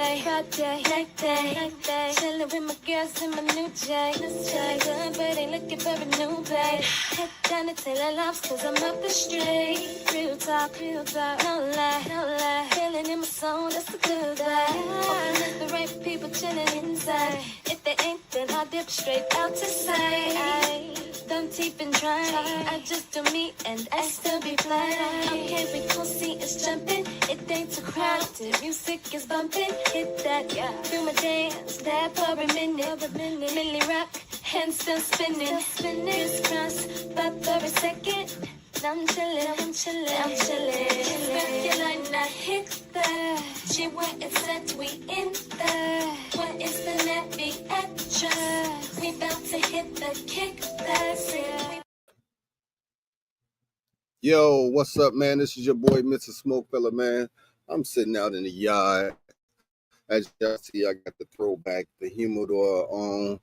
Friday, night day, chillin' with my girls in my new J. Feeling good, but ain't looking for a new babe. Head down to Taylor Lobs, cause I'm up the street. Real talk, no lie. Feeling in my soul, that's a good vibe. Hoping it's the right people chillin' inside. If they ain't, then I'll dip straight out to sight. Don't even try, I just do me and I still be fly. Okay, we gon' see it's jumping. It ain't too crowded, music is bumping. Hit that, do my dance, that for a minute. Millie rock, hands still spinning. Crisscross, but for a second. I'm chillin'. Grab your line, I hit that. She where it's at, we in there. What is the net, be extra. We bout to hit the kick that's it. Yo, what's up, man? This is your boy, Mr. SmokeFellas, man. I'm sitting out in the yard. As y'all see, I got the throwback, the Humidor on.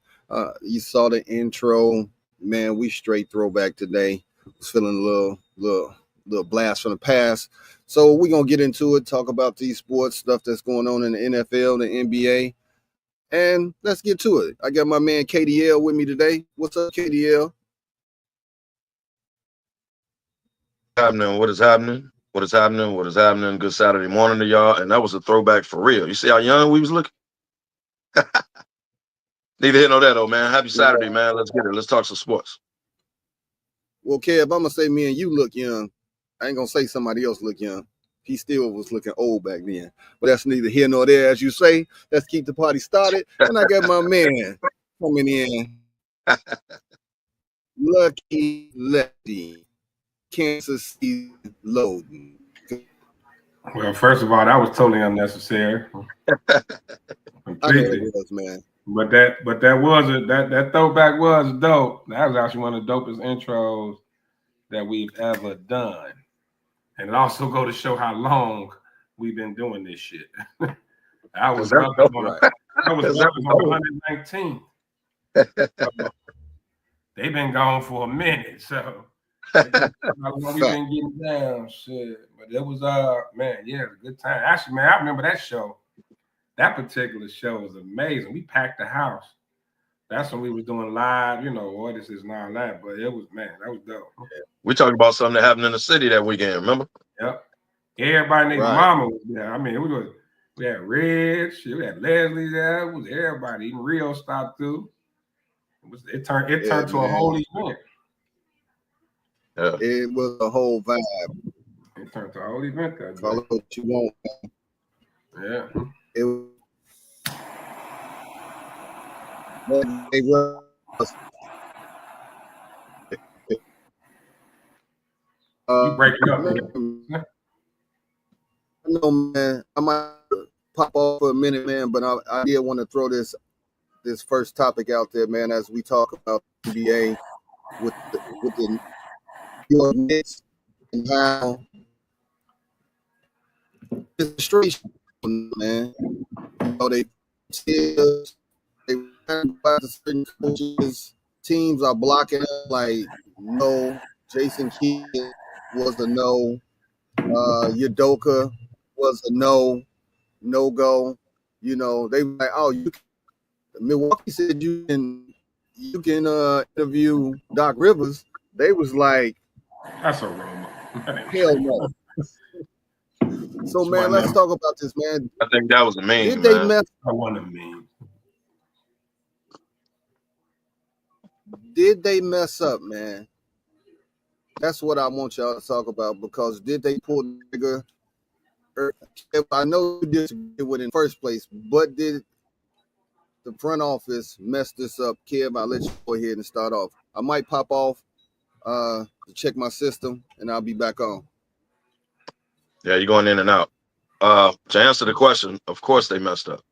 You saw the intro. Man, we straight throwback today. Was feeling a little blast from the past. So we're going to get into it, talk about these sports, stuff that's going on in the NFL, the NBA. And let's get to it. I got my man KDL with me today. What's up, KDL? What is happening? Good Saturday morning to y'all. And that was a throwback for real. You see how young we was looking? Neither here nor there, though, man. Happy Saturday, man. Let's get it. Let's talk some sports. Well, Kev, I'm going to say me and you look young. I ain't going to say somebody else look young. He still was looking old back then. But that's neither here nor there, as you say. Let's keep the party started. And I got my man coming in. Lucky Lefty. Kansas City loading. Well, first of all, that was totally unnecessary. Completely. I know it was, man. But that throwback was dope. That was actually one of the dopest intros that we've ever done. And it also go to show how long we've been doing this shit. I was on 119. They've been gone for a minute, so how long we've been getting down, shit. But it was man, yeah, it was a good time. Actually, man, I remember that show. That particular show was amazing. We packed the house. That's when we was doing live, or this is not live, but it was, man, that was dope. We talked about something that happened in the city that weekend, remember? Yep. Everybody named Mama was there. I mean, we had Red, we had Leslie there, it was everybody, even Rio stopped through. It turned to a whole event. Yeah. It was a whole vibe. It turned to a whole event that day. Call it what you want. Yeah. It was. You break it up, man. I know, man. I might pop off for a minute, man, but I did want to throw this first topic out there, man, as we talk about NBA with the New York Knicks and how it's straight, man. They certain coaches, teams are blocking it, like no. Jason Kidd was a no. Udoka was a no go. They were like, oh, Milwaukee said you can interview Doc Rivers. They was like, that's a rumor. Hell no. So man, let's talk about this, man. I think that was a meme. Did they mess? I want a meme. Did they mess up, man? That's what I want y'all to talk about, because did they pull the trigger? I know you disagree with it in the first place, but did the front office mess this up? Kev, I'll let you go ahead and start off. I might pop off to check my system, and I'll be back on. Yeah, you're going in and out. To answer the question, of course they messed up.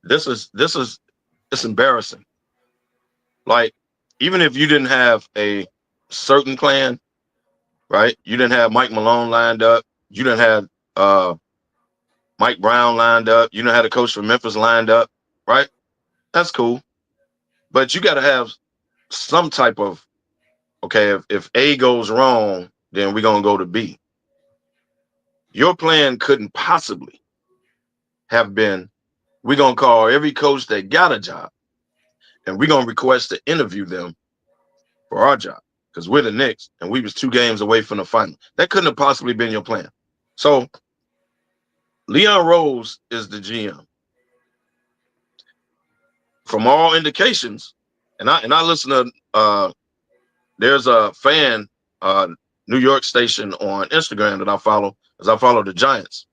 It's embarrassing. Like, even if you didn't have a certain plan, right? You didn't have Mike Malone lined up. You didn't have Mike Brown lined up. You didn't have the coach from Memphis lined up, right? That's cool. But you got to have some type of, okay, if A goes wrong, then we're going to go to B. Your plan couldn't possibly have been, we're going to call every coach that got a job and we're going to request to interview them for our job because we're the Knicks and we was 2 games away from the final. That couldn't have possibly been your plan. So Leon Rose is the GM. From all indications, and I listen to there's a fan New York station on Instagram that I follow as I follow the Giants.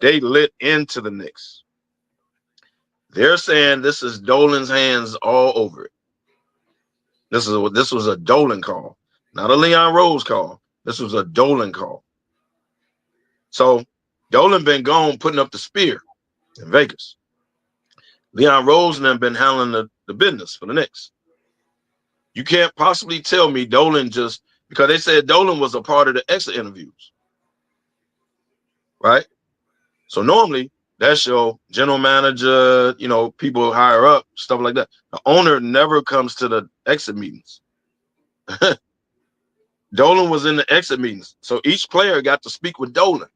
They lit into the Knicks. They're saying this is Dolan's hands all over it. This was a Dolan call, not a Leon Rose call. This was a Dolan call. So Dolan been gone putting up the spear in Vegas. Leon Rose and them been handling the business for the Knicks. You can't possibly tell me Dolan just because they said Dolan was a part of the exit interviews, right? So normally that's your general manager, people higher up, stuff like that. The owner never comes to the exit meetings. Dolan was in the exit meetings. So each player got to speak with Dolan.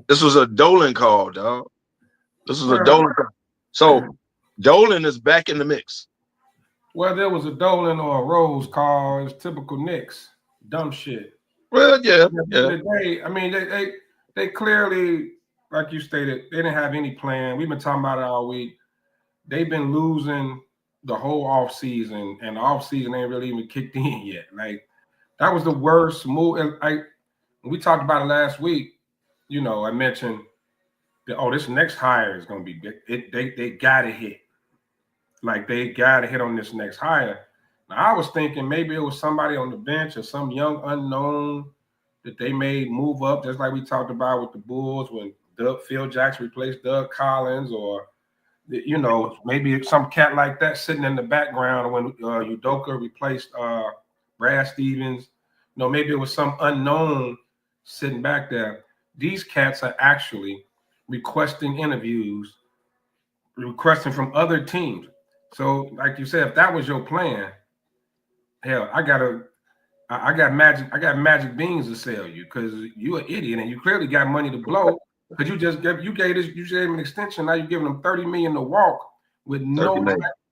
This was a Dolan call, dog. This was a Dolan call. So Dolan is back in the mix. Well, there was a Dolan or a Rose call. It's typical Knicks. Dumb shit. Well, yeah. I mean, they clearly, like you stated, they didn't have any plan. We've been talking about it all week. They've been losing the whole offseason, and the offseason ain't really even kicked in yet. Like, that was the worst move. And we talked about it last week. I mentioned that, this next hire is going to be big. They got to hit. Like, they got to hit on this next hire. Now, I was thinking maybe it was somebody on the bench or some young unknown that they made move up, just like we talked about with the Bulls when Phil Jackson replaced Doug Collins, or, maybe some cat like that sitting in the background when Udoka replaced Brad Stevens. Maybe it was some unknown sitting back there. These cats are actually requesting interviews, requesting from other teams. So, like you said, if that was your plan, hell, I got magic beans to sell you because you're an idiot and you clearly got money to blow because you gave him an extension. Now you're giving him $30 million to walk with no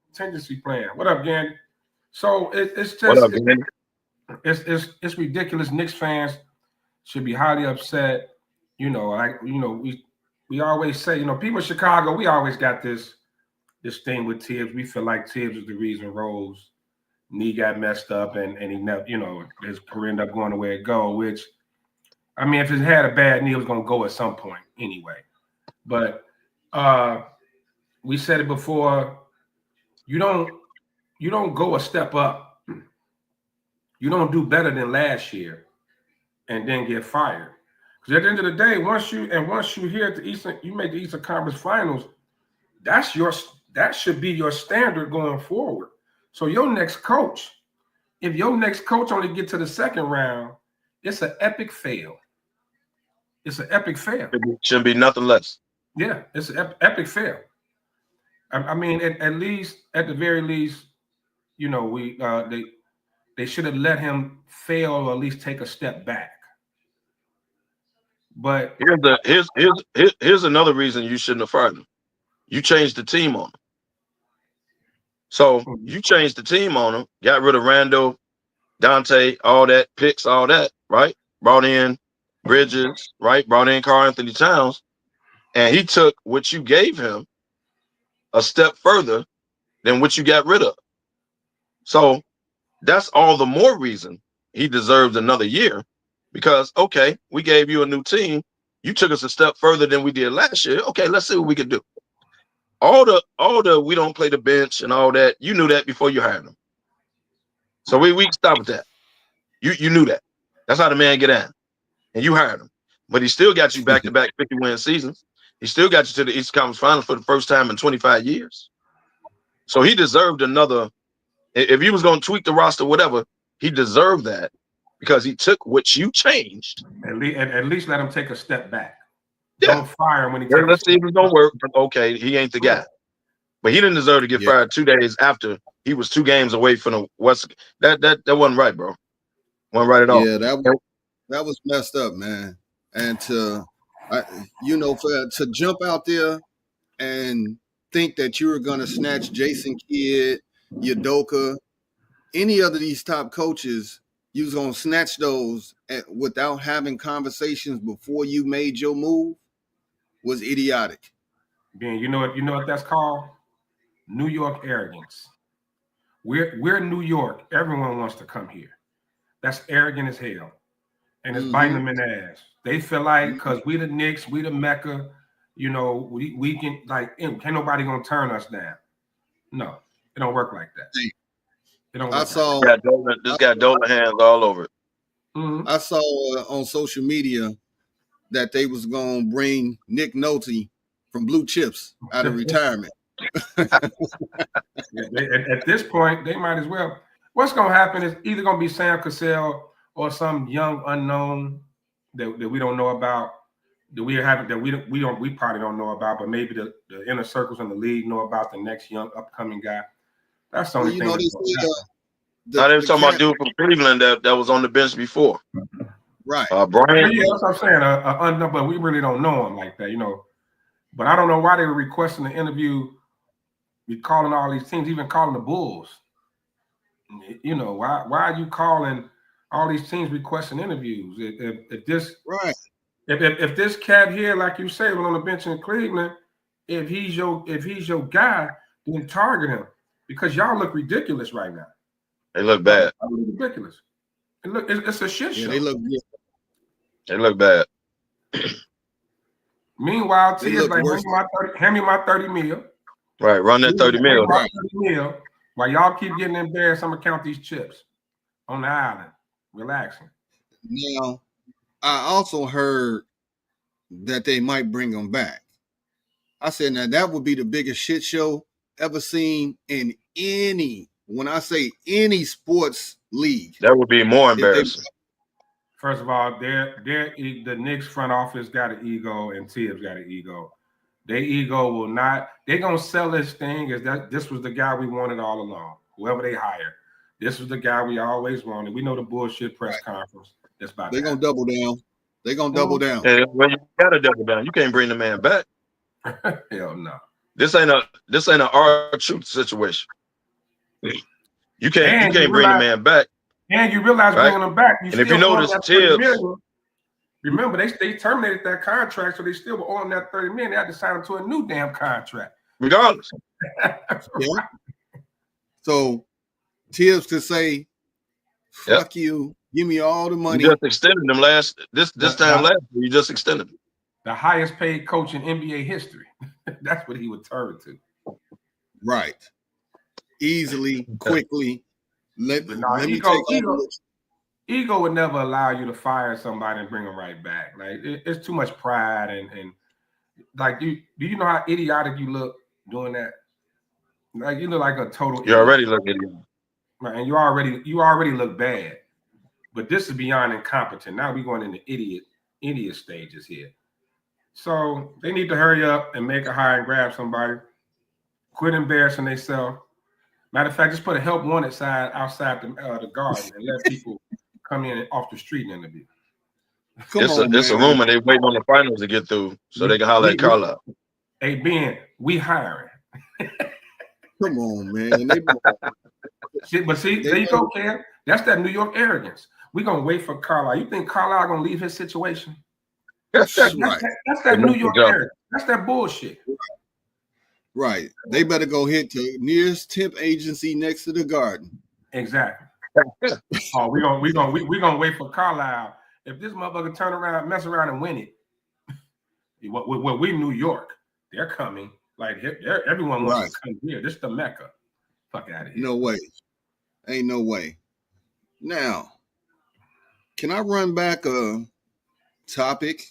contingency plan. What up, Gandy? So it's just it's ridiculous. Knicks fans should be highly upset. We always say, people in Chicago, we always got this thing with Tibbs. We feel like Tibbs is the reason Rose knee got messed up and he never, his career ended up going the way it go, which, I mean, if it had a bad knee, it was going to go at some point anyway. But we said it before, you don't go a step up. You don't do better than last year and then get fired. Because at the end of the day, once you here at the Eastern, you make the Eastern Conference Finals, that should be your standard going forward. So your next coach, if your next coach only get to the second round, it's an epic fail. It's an epic fail. It should be nothing less. Yeah, it's an epic fail. I mean, at the very least, they should have let him fail or at least take a step back. But here's another reason you shouldn't have fired him. You changed the team on him. So you changed the team on him, got rid of Randall, Dante, all that, picks, all that, right? Brought in Bridges, right? Brought in Karl Anthony Towns. And he took what you gave him a step further than what you got rid of. So that's all the more reason he deserves another year because, okay, we gave you a new team. You took us a step further than we did last year. Okay, let's see what we can do. All the we don't play the bench and all that, you knew that before you hired him. So we can stop with that. You knew that. That's how the man get in. And you hired him. But he still got you back-to-back 50-win seasons. He still got you to the Eastern Conference Finals for the first time in 25 years. So he deserved another. If he was going to tweak the roster, whatever, he deserved that because he took what you changed. At least let him take a step back. Yeah. Don't fire him when he takes let's see if it's going to work. Okay, he ain't the guy. But he didn't deserve to get fired 2 days after he was 2 games away from the West. That wasn't right, bro. Wasn't right at all. Yeah, that was messed up, man. And to To jump out there and think that you were going to snatch Jason Kidd, Udoka, any of these top coaches, you was going to snatch those without having conversations before you made your move was idiotic. Ben, you know what that's called? New York arrogance. We're New York. Everyone wants to come here. That's arrogant as hell. And it's biting them in the ass. They feel like because we the Knicks, we the Mecca, we can can't nobody gonna turn us down. No, it don't work like that. It don't work. This got Dolan hands all over it. Mm-hmm. I saw on social media that they was gonna bring Nick Nolte from Blue Chips out of retirement. At this point, they might as well. What's gonna happen is either gonna be Sam Cassell or some young unknown that we don't know about, that we probably don't know about, but maybe the inner circles in the league know about the next young upcoming guy. That's the only thing. Now they were talking about dude from Cleveland that was on the bench before. Right. Brian. Yeah, that's what I'm saying. But we really don't know him like that, But I don't know why they were requesting the interview. Be calling all these teams, even calling the Bulls. Why are you calling all these teams requesting interviews? If this cat here, like you say, was on the bench in Cleveland, if he's your guy, then target him because y'all look ridiculous right now. They look bad. Ridiculous. It's a shit show. Yeah, they look good. They look bad. Meanwhile, T is like, hand me my 30 mil. Right, run that 30 mil. Right. 30 mil. While y'all keep getting embarrassed, I'm gonna count these chips on the island, relaxing. Now, I also heard that they might bring them back. I said, now that would be the biggest shit show ever seen in any, when I say any sports league. That would be more embarrassing. First of all, the Knicks front office got an ego and Tibbs got an ego. Their ego will not. They're gonna sell this thing as that this was the guy we wanted all along. Whoever they hire, this was the guy we always wanted. We know the bullshit press conference. That's about. They're gonna double down. They're gonna double down. Hey, well, you gotta double down. You can't bring the man back. Hell no. This ain't an R-Truth situation. You can't bring the man back. And you realize bringing them back. And if you notice, Tibbs. Remember, they terminated that contract, so they still were on that 30 million. They had to sign him to a new damn contract. Regardless. Yeah. So Tibbs could say, fuck you, give me all the money. You just extended them this time last year, you just extended them. The highest paid coach in NBA history. That's what he would turn to. Right. Easily, quickly. Let me Ego would never allow you to fire somebody and bring them right back. Like it's too much pride and like do you know how idiotic you look doing that? Like you look like a total. You already look idiotic. Right, and you already look bad. But this is beyond incompetent. Now we're going into idiot stages here. So they need to hurry up and make a hire and grab somebody. Quit embarrassing themselves. Matter of fact, just put a help wanted sign outside the garden and let people come in off the street and interview. It's a rumor they waiting on the finals to get through so they can holler at Carlisle. Hey Ben, we hiring. Come on, man. There you go, Cam. That's that New York arrogance. We're gonna wait for Carlisle. You think Carlisle gonna leave his situation? That's that New York arrogance. That's that bullshit. Right. They better go hit the nearest temp agency next to the garden. Exactly. Oh, we gonna wait for Carlisle. If this motherfucker turn around, mess around, and win it, well, we New York. They're coming. Like everyone wants to come here. This is the Mecca. Fuck out of here. No way. Ain't no way. Now, can I run back a topic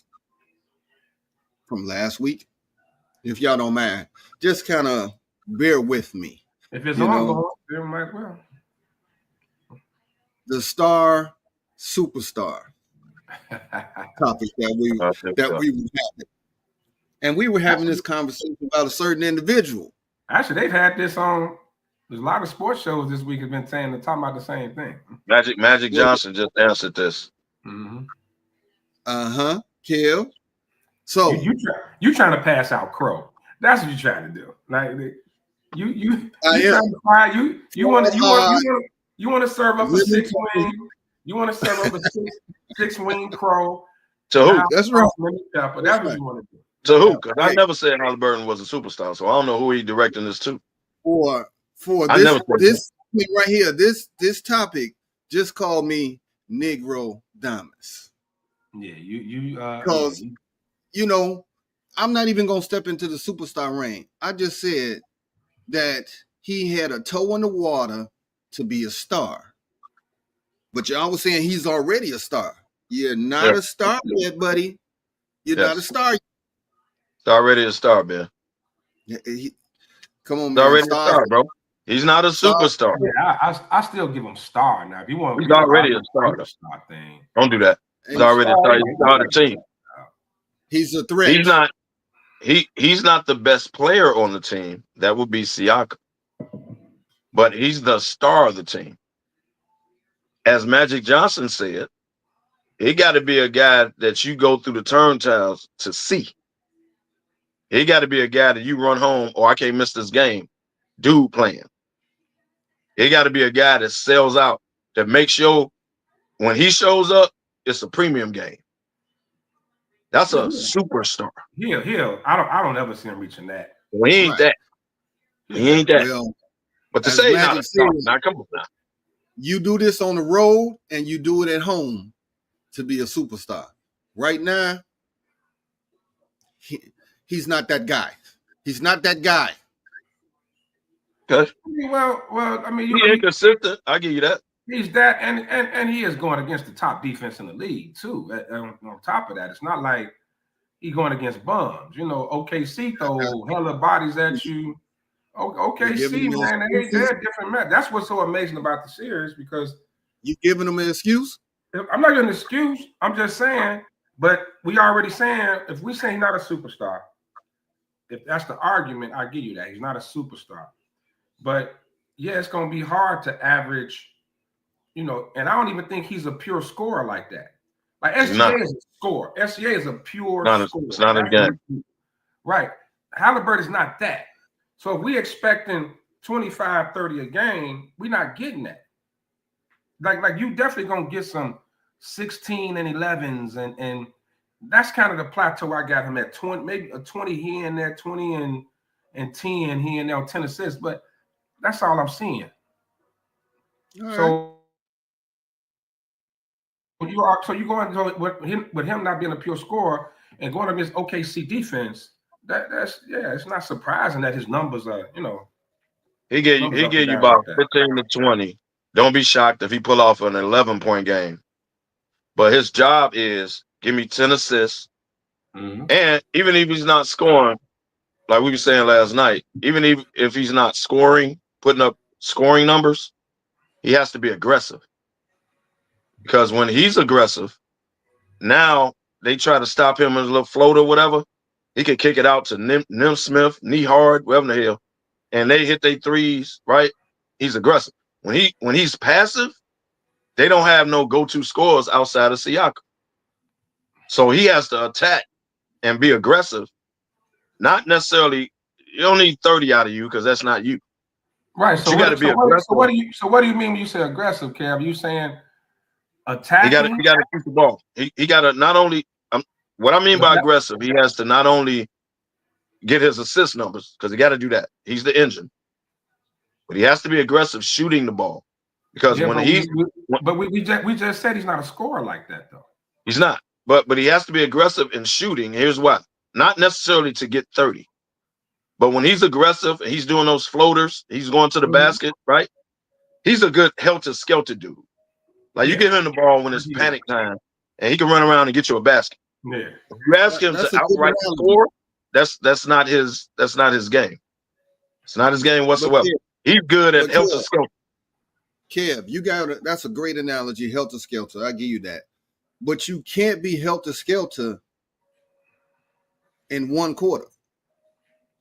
from last week? If y'all don't mind, just kind of bear with me. If it's ongoing, then might well. The superstar topic that we were having. And we were having this conversation about a certain individual. Actually, they've had this on. There's a lot of sports shows this week have been saying they're talking about the same thing. Magic Johnson just answered this. Mm-hmm. Kill. So you trying to pass out Crow. That's what you're trying to do. Like you I am. trying to find you want to serve up a 6-wing. You want to serve up a six-wing Crow. To who? That's right. But that's what you want to do. To who? Because I never said Halliburton was a superstar, so I don't know who he directing this to. For I never said this thing right here, this topic just called me Negro Damas. Yeah, because you know, I'm not even gonna step into the superstar reign. I just said that he had a toe in the water to be a star. But y'all was saying he's already a star. You're not a star yet, buddy. You're not a star. He's already a star, man. Come on, He's man. already a star, bro. He's not a superstar. Yeah, I still give him star now. If you want, he's already a star. Thing. Don't do that. He's already a star. He's started the team. He's a threat. He's not the best player on the team. That would be Siakam. But he's the star of the team. As Magic Johnson said, he got to be a guy that you go through the turntiles to see. He got to be a guy that you run home, or I can't miss this game. Dude playing. He got to be a guy that sells out, that makes sure when he shows up, it's a premium game. That's a superstar. I don't ever see him reaching that. Well, he ain't that. He ain't that. Well, but to say not a star, now come on now. You do this on the road and you do it at home to be a superstar. Right now, he's not that guy. He's not that guy. Okay. Well, I mean, he ain't consistent. I give you that. He's that, and he is going against the top defense in the league too. On top of that, it's not like he's going against bums. You know, OKC throw hella bodies at you. OKC, man, they're a different match. That's what's so amazing about the series, because you giving them an excuse. I'm not giving an excuse. I'm just saying. But we already saying, if we say he's not a superstar, if that's the argument, I give you that he's not a superstar. But yeah, it's going to be hard to average. You know, and I don't even think he's a pure scorer like that. Like SGA is a scorer. SGA is a pure scorer. It's not a game. Right. Halliburton is not that. So if we're expecting 25, 30 a game, we're not getting that. Like you definitely going to get some 16 and 11s. And that's kind of the plateau I got him at. 20, maybe a 20 here and there, 20 and 10 here and there, 10 assists. But that's all I'm seeing. So you going with him not being a pure scorer and going against OKC defense. It's not surprising that his numbers are, you know. He gave you about 15 to 20. Don't be shocked if he pull off an 11-point game. But his job is give me 10 assists. Mm-hmm. And even if he's not scoring, like we were saying last night, even if he's not scoring, putting up scoring numbers, he has to be aggressive. Because when he's aggressive, now they try to stop him in a little float or whatever. He could kick it out to Nim Smith, knee hard, wherever the hell, and they hit their threes, right? He's aggressive. When he's passive, they don't have no go-to scores outside of Siakam. So he has to attack and be aggressive. Not necessarily, you don't need 30 out of you because that's not you. Right. So you got to be aggressive. What do you mean when you say aggressive, Kev? You saying attacking? He got to shoot the ball. He got to not only. What I mean by aggressive, he has to not only get his assist numbers, because he got to do that. He's the engine. But he has to be aggressive shooting the ball. Because we just said he's not a scorer like that, though. He's not. But he has to be aggressive in shooting. Here's why. Not necessarily to get 30. But when he's aggressive and he's doing those floaters, he's going to the basket, right? He's a good helter-skelter dude. Like you give him the ball when it's panic time, and he can run around and get you a basket. Yeah. If you ask him to outright score, that's not his game. It's not his game whatsoever. He's good at helter-skelter. Kev, that's a great analogy, helter-skelter. I give you that. But you can't be helter-skelter in one quarter.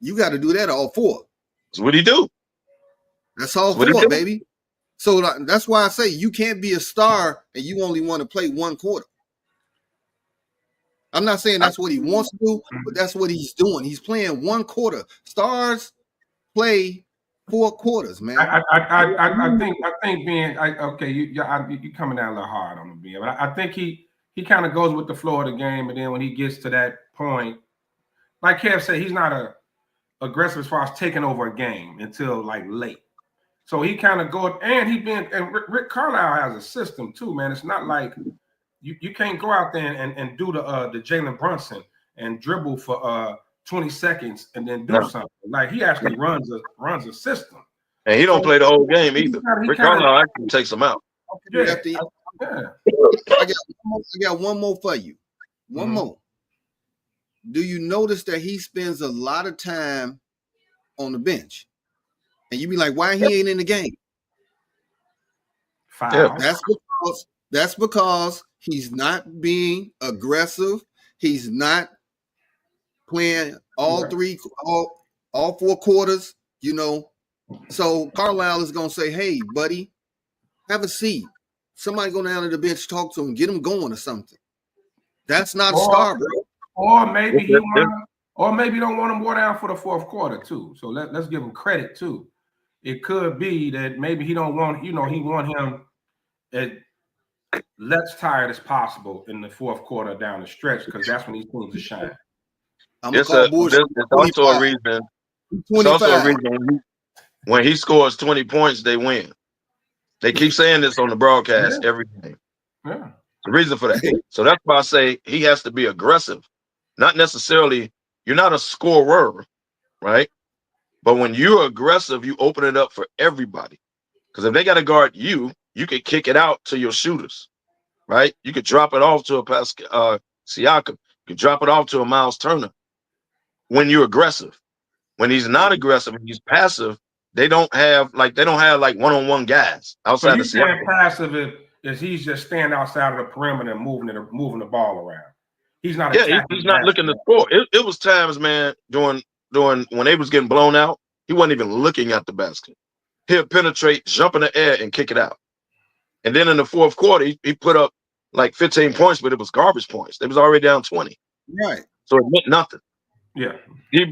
You got to do that all four. That's what he do. That's all four, baby. So that's why I say you can't be a star and you only want to play one quarter. I'm not saying that's what he wants to do, but that's what he's doing. He's playing 1 quarter. Stars play 4 quarters, man. I think being okay. You coming down a little hard on him, being, but I think he kind of goes with the flow of the game, and then when he gets to that point, like Kev said, he's not aggressive as far as taking over a game until like late. So he kind of goes, and Rick Carlisle has a system too, man. It's not like you can't go out there and do the Jalen Brunson and dribble for 20 seconds and then do something. Like he actually runs a system. And he don't play the whole game either. Rick Carlisle actually takes him out. I got one more for you. One more. Do you notice that he spends a lot of time on the bench? And you be like, why he ain't in the game? Foul. That's because he's not being aggressive. He's not playing all 4 quarters, you know. So Carlisle is gonna say, hey, buddy, have a seat. Somebody go down to the bench, talk to him, get him going or something. That's not a star, bro. Or maybe maybe don't want him more down for the 4th quarter too. So let's give him credit too. It could be that maybe he don't want, he want him at less tired as possible in the 4th quarter down the stretch, because that's when he's going to shine. It's also a reason. It's also a reason when he scores 20 points, they win. They keep saying this on the broadcast every game. Yeah. The reason for that. So that's why I say he has to be aggressive. Not necessarily, you're not a scorer, right? But when you're aggressive, you open it up for everybody. Because if they got to guard you, you could kick it out to your shooters, right? You could drop it off to a Siakam. You could drop it off to a Miles Turner. When you're aggressive. When he's not aggressive and he's passive, they don't have like one-on-one guys outside of Siakam. Passive is he's just standing outside of the perimeter and moving the ball around. He's not. Yeah, he's not looking to score. It was times, man, during when they was getting blown out, he wasn't even looking at the basket. He'll penetrate, jump in the air, and kick it out. And then in the 4th quarter, he put up like 15 points, but it was garbage points. They was already down 20. Right. So it meant nothing. Yeah.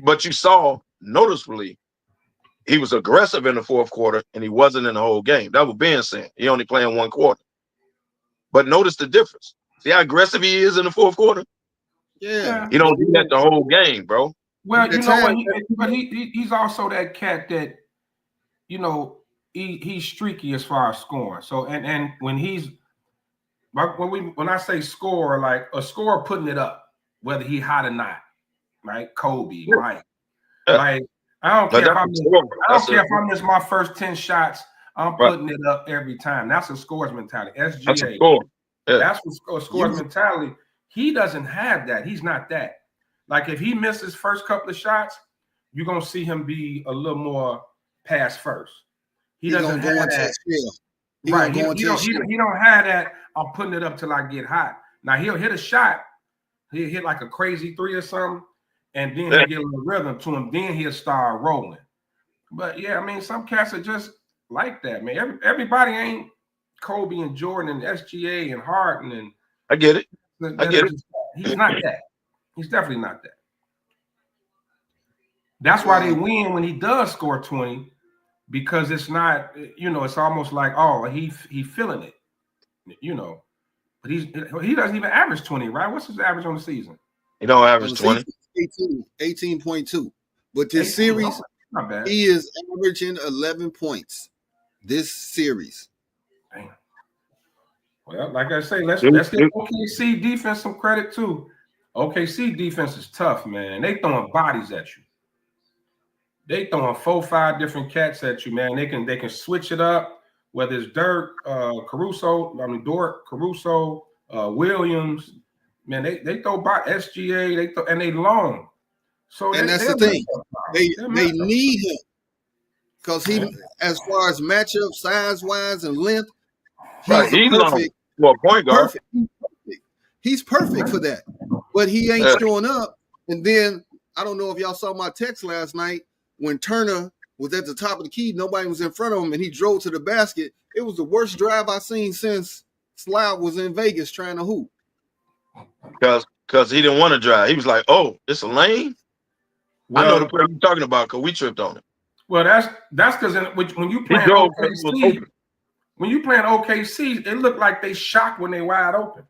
But you saw noticeably he was aggressive in the 4th quarter, and he wasn't in the whole game. That was Ben saying. He only playing 1 quarter. But notice the difference. See how aggressive he is in the 4th quarter? Yeah. He don't do that the whole game, bro. Well, you know what? But he's also that cat that, he's streaky as far as scoring. So and when I say score, like a scorer putting it up, whether he hot or not, right? Kobe, Mike, like I don't care if I miss my first 10 shots, I'm putting it up every time. That's a scorer's mentality. SGA. That's a score. Yeah. That's a scorer's mentality. He doesn't have that. He's not that. Like if he misses first couple of shots, you're gonna see him be a little more pass first. He doesn't have that. Right. He don't have that. I'm putting it up till I get hot. Now he'll hit a shot. He'll hit like a crazy 3 or something, and then he'll get a little rhythm to him. Then he'll start rolling. But yeah, I mean, some cats are just like that, man. Everybody ain't Kobe and Jordan and SGA and Harden and. I get it. He's not that. He's definitely not that. That's why they win when he does score 20, because it's not, it's almost like, oh, he feeling it, But he doesn't even average 20, right? What's his average on the season? He don't average 20. 18.2. But this series, not bad. He is averaging 11 points this series. Damn. Well, like I say, let's give OKC defense some credit too. OKC defense is tough, man. They throwing bodies at you. They throwing 4-5 different cats at you, man. They can switch it up, whether it's Dort, Caruso, Williams. Man, they throw by SGA, and they long. So that's the thing. They need him. Because he, as far as matchup size-wise and length, he's perfect. Well, point guard. He's perfect for that. But he ain't showing up. And then, I don't know if y'all saw my text last night, when Turner was at the top of the key, nobody was in front of him, and he drove to the basket. It was the worst drive I've seen since Sloud was in Vegas trying to hoop. Because because he didn't want to drive. He was like, "Oh, it's a lane. I know the Well, player you're talking about because we tripped on it." well, that's because when you He playing drove because it was OKC, open. when you playing OKC, it looked like they shocked when they wide open.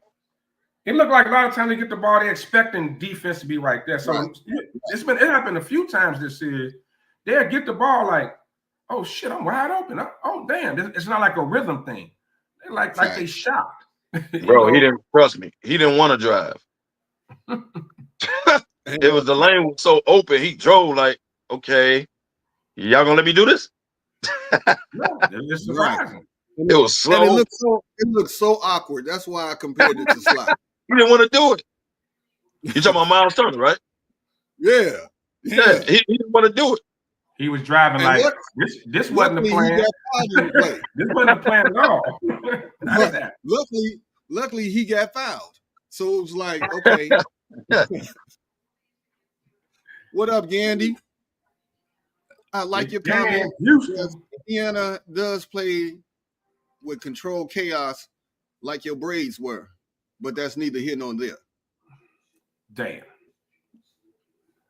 It looked like a lot of times they get the ball, they're expecting defense to be right there. So it happened a few times this series. They'll get the ball like, oh shit, I'm wide open. Oh damn, it's not like a rhythm thing. They're like they shocked. Bro, he didn't trust me. He didn't want to drive. It was the lane was so open. He drove like, okay, y'all gonna let me do this? No, it's surprising. It was slow. And it looked so awkward. That's why I compared it to slide. He didn't want to do it. You talking about Miles Turner, right? Yeah. He didn't want to do it. He was driving And like this wasn't the plan. This wasn't the plan at all. Luckily he got fouled. So it was like, okay. What up, Gandy? I like your comment. Indiana does play with controlled chaos like your Braves were, but that's neither here nor there. Damn.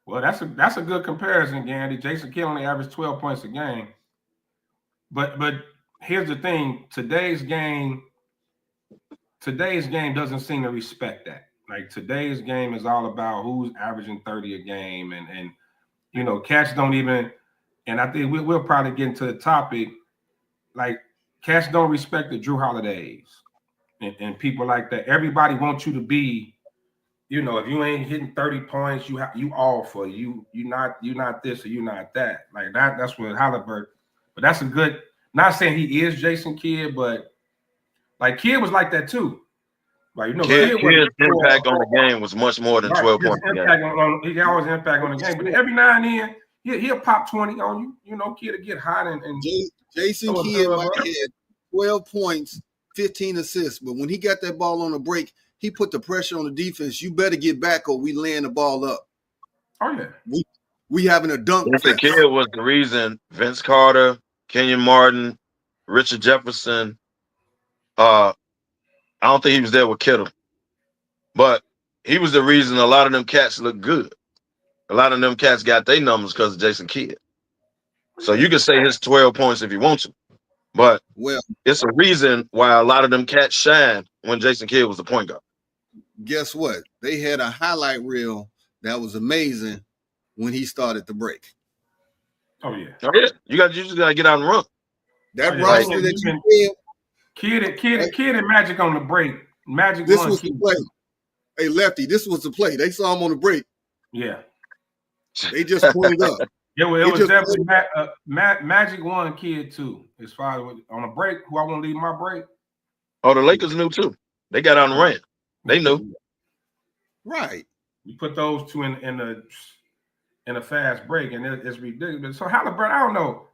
Well, that's a good comparison, Gandy. Jason Kidd only averaged 12 points a game. But here's the thing: today's game doesn't seem to respect that. Like today's game is all about who's averaging 30 a game, and you know, cats don't even. And I think we'll probably get into the topic. Like cats don't respect the Drew Holidays and people like that. Everybody wants you to be, you know, if you ain't hitting 30 points, you all for you. You're not this or you're not that. Like that's what Halliburton. But that's a good. Not saying he is Jason Kidd, but like Kidd was like that too. Like you know, Kidd's impact on the game was much more than 12 points. He always impact on the game, but every now and then he'll pop 20 on you. You know, Kidd will get hot and Jason Kidd might have had 12 points, 15 assists, but when he got that ball on the break, he put the pressure on the defense. You better get back or we laying the ball up. Oh yeah, we having a dunk. Jason Kidd was the reason Vince Carter, Kenyon Martin, Richard Jefferson. I don't think he was there with Kittle, but he was the reason a lot of them cats look good. A lot of them cats got their numbers because of Jason Kidd. So you can say his 12 points if you want to, but it's a reason why a lot of them cats shine when Jason Kidd was the point guard. Guess what? They had a highlight reel that was amazing when he started the break. Oh yeah. You just gotta get out and run. That roster that you did. Kidd and Magic on the break. Magic. This was the play. Hey, Lefty, this was the play. They saw him on the break. Yeah. They just pointed up. Yeah, well, it was definitely Magic won Kidd too. As far as on a break, who I want to leave my break. Oh, the Lakers knew too. They got out and ran. They knew. Right. You put those two in a fast break, and it's ridiculous. So Halliburton, I don't know.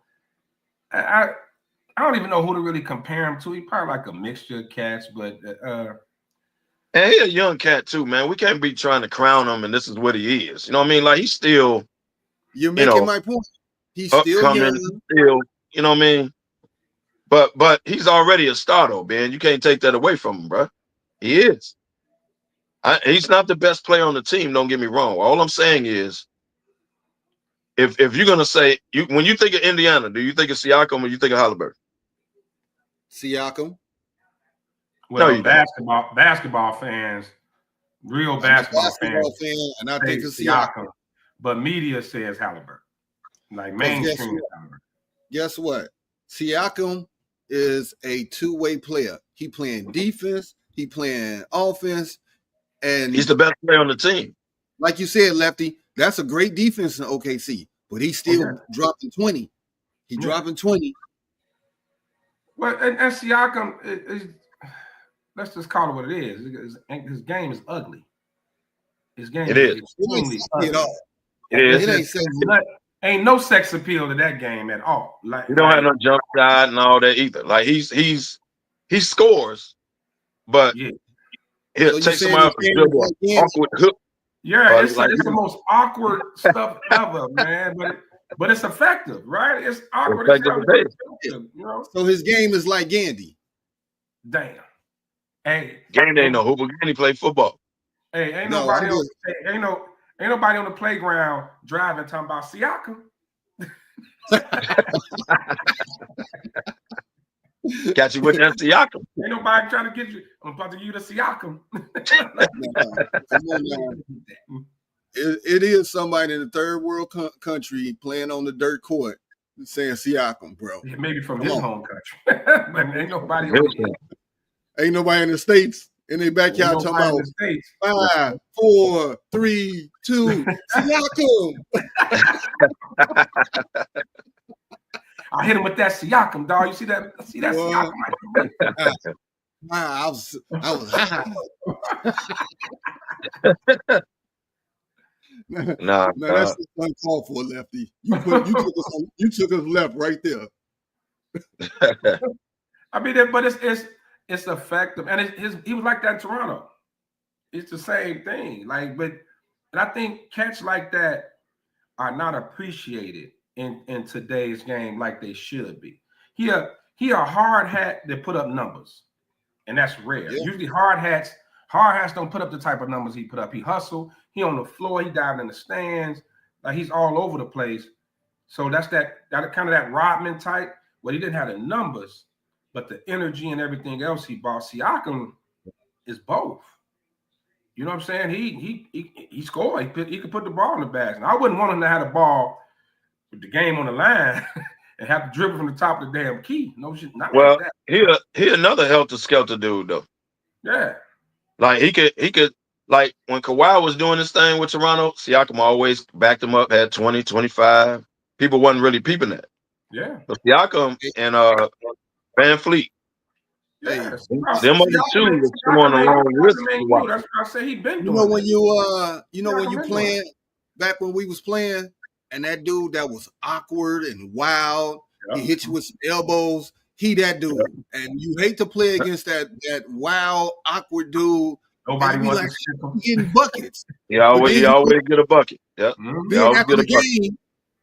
I don't even know who to really compare him to. He's probably like a mixture of cats, but and he's a young cat too, man. We can't be trying to crown him, and this is what he is. You know what I mean? Like he's still. You're making my point. He's still young. Still, you know what I mean? But he's already a star, though, man. You can't take that away from him, bro. He is. He's not the best player on the team. Don't get me wrong. All I'm saying is, if you're gonna say when you think of Indiana, do you think of Siakam or you think of Halliburton? Siakam. Well, no, basketball fans, real basketball fans, and I think it's Siakam. But media says Halliburton. Like mainstream is Halliburton. Guess what? Siakam is a two-way player. He playing defense, he playing offense, and he's the best player on the team. Like you said, Lefty, that's a great defense in OKC, but he's still dropping 20. He's dropping 20. Well, and Siakam is, let's just call it what it is. His game is ugly. His game is extremely ugly. It ain't no sex appeal to that game at all. Like he don't have no jump shot and all that either. Like he scores, but he'll take somebody off the dribble, awkward hook. Yeah, it's the most awkward stuff ever, man. But it's effective, right? It's awkward. You know? So his game is like Gandy. Damn. Hey, Gandy ain't no hooper. Gandy play football. Hey, ain't No, nobody on, ain't nobody on the playground driving talking about Siakam. Got you with that Siakam. Ain't nobody trying to get you. I'm about to use the Siakam. Come on now. It is somebody in the third world country playing on the dirt court saying Siakam, bro. Yeah, maybe from his home country, but ain't nobody Ain't nobody in the States in their backyard talking about 5, 4, 3, 2, Siakam. I hit him with that Siakam, dog. You see that? See that Siakam? I was high. Nah, that's just uncalled for, Lefty. You took us left right there. I mean, but it's effective, and he was like that in Toronto. It's the same thing, and I think cats like that are not appreciated in today's game like they should be. He a hard hat that put up numbers, and that's rare. Yeah. Usually hard hats don't put up the type of numbers he put up. He hustle. He on the floor. He diving in the stands. Like he's all over the place. So that's that kind of that Rodman type. Well, he didn't have the numbers, but the energy and everything else he brought. Siakam is both. You know what I'm saying? He scored. He could put the ball in the bag. And I wouldn't want him to have the ball with the game on the line and have to dribble from the top of the damn key. No shit. Not like that. He another helter-skelter dude though. Yeah. Like he could like when Kawhi was doing this thing with Toronto, Siakam always backed him up, had 20, 25. People wasn't really peeping that. Yeah. But Siakam and Van Fleet. Yeah. Them other two was going along with Kawhi. That's what I say he been doing. When you playing back when we was playing, and that dude that was awkward and wild, he hit you with some elbows. He that dude, and you hate to play against that wild, awkward dude. Nobody wants like getting buckets. He always get a bucket. Yeah. Then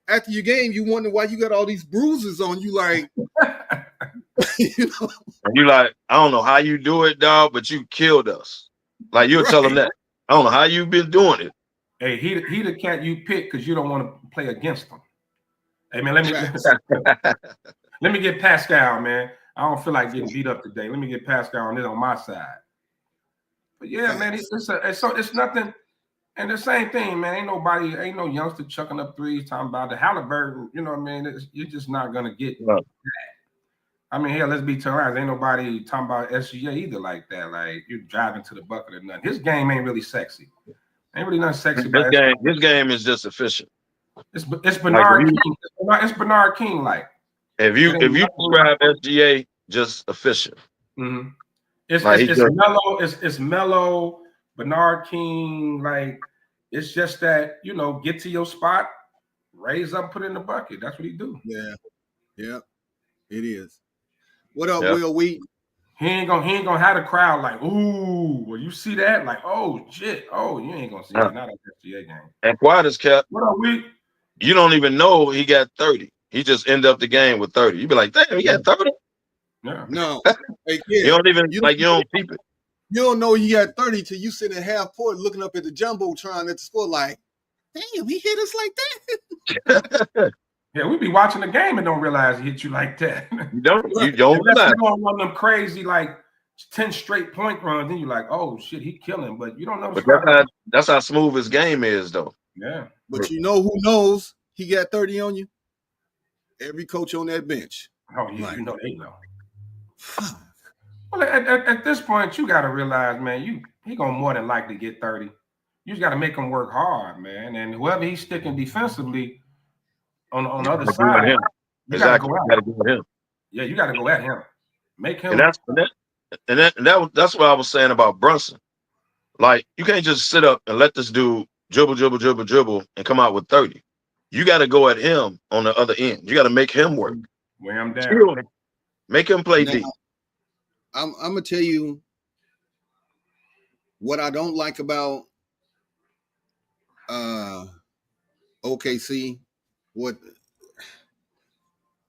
after your game, you wonder why you got all these bruises on you. Like, you know, and you like, I don't know how you do it, dog, but you killed us. Like you'll tell him that. I don't know how you've been doing it. Hey, he the cat you pick because you don't want to play against him. Hey man, let me get Pascal, man. I don't feel like getting beat up today. Let me get Pascal on my side. But yeah, man, it's nothing. And the same thing, man. Ain't no youngster chucking up threes talking about the Halliburton. You know what I mean? You're just not gonna get that. I mean, hell, let's be honest. Ain't nobody talking about SGA either like that. Like you're driving to the bucket or nothing. His game ain't really sexy. Ain't really nothing sexy about his game is just efficient. It's Bernard King. It's Bernard King like. If you describe SGA just efficient. Mm-hmm. It's mellow. It's mellow. Bernard King, like it's just that get to your spot, raise up, put it in the bucket. That's what he do. Yeah, it is. What up, Will Wheat? He ain't gonna have the crowd like, ooh, well, you see that? Like, oh shit, oh, you ain't gonna see that. Not a FGA game. And quiet as kept. What up, Wheat? You don't even know he got 30. He just ended up the game with 30. You be like, damn, he got 30. Yeah. No, hey, you don't even you don't peep it. You don't know he had 30 till you sit in half court looking up at the jumbotron at the score like, damn, he hit us like that. Yeah, we be watching the game and don't realize he hit you like that. You don't realize. You don't want them crazy like 10 straight point runs, then you're like, oh shit, he killing, but you don't know. But that's how smooth his game is, though. Yeah. But you know who knows he got 30 on you? Every coach on that bench. Oh yeah, they know. Well, at this point, you got to realize, man, he gonna more than likely get 30. You just got to make him work hard, man. And whoever he's sticking defensively on the other side, you got to go at him. Yeah, you got to go at him. Make him. And that's what I was saying about Brunson. Like, you can't just sit up and let this dude dribble, and come out with 30. You got to go at him on the other end. You got to make him work. Wear him down. Make him play deep. I'm gonna tell you what I don't like about OKC. What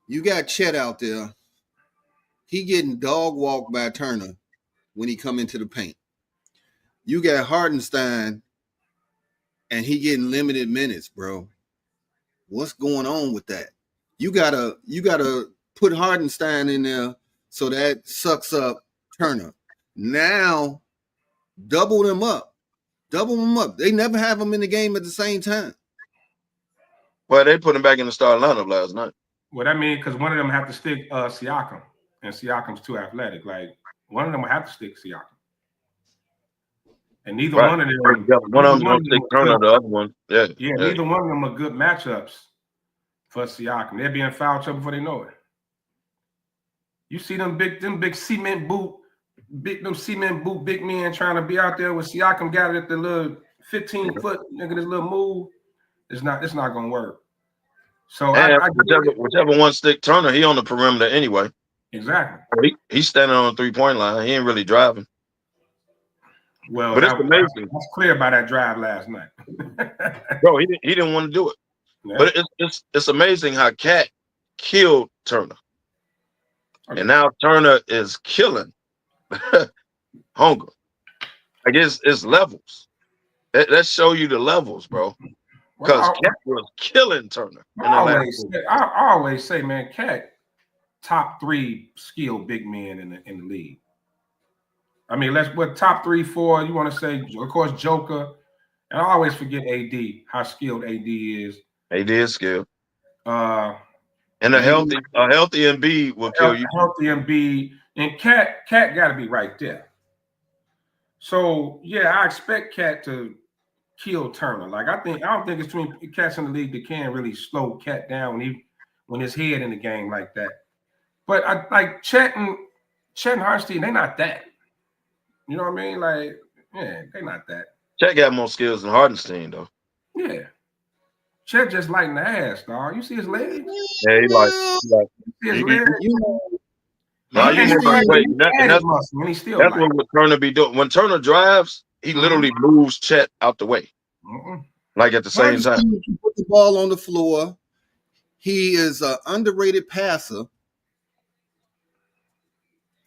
you got Chet out there, he getting dog walked by Turner when he come into the paint. You got Hardenstein, and he getting limited minutes, bro. What's going on with that? You gotta put Hardenstein in there so that sucks up Turner. Now double them up. They never have them in the game at the same time. Well, they put him back in the starting lineup last night. Well, that means because one of them have to stick Siakam, and Siakam's too athletic. Like one of them will have to stick Siakam, and neither one of them. One of them don't stick Turner, the other one. Yeah. Neither one of them are good matchups for Siakam. They'll be in foul trouble before they know it. You see them big cement boot big men trying to be out there with Siakam got it at the little 15-foot nigga, this little move. It's not gonna work. So whichever one stick Turner, he on the perimeter anyway. Exactly. He's standing on the 3-point line. He ain't really driving. Well, but it's amazing. That's clear by that drive last night. Bro, he didn't want to do it. Yeah. But it's amazing how Cat killed Turner. Okay. And now Turner is killing Hunger. I guess it's levels. Let's show you the levels, bro. Because Cat was killing Turner. I always say, man, Cat top 3 skilled big men in the league. I mean, top 3, 4, you want to say, of course, Joker. And I always forget AD, how skilled AD is. AD is skilled. And a healthy Embiid will kill you. Healthy Embiid. And Cat got to be right there. So, yeah, I expect Cat to kill Turner. Like, I don't think it's between cats in the league that can really slow Cat down when his head in the game like that. But I like Chet and Hartenstein, they're not that. You know what I mean? Like, yeah, they're not that. Chet got more skills than Hartenstein, though. Yeah. Chet just lighting the ass, dog. You see his legs? Yeah, he like his legs. That's what Turner be doing. When Turner drives, he literally moves Chet out the way. Like at the same time. He can put the ball on the floor. He is an underrated passer.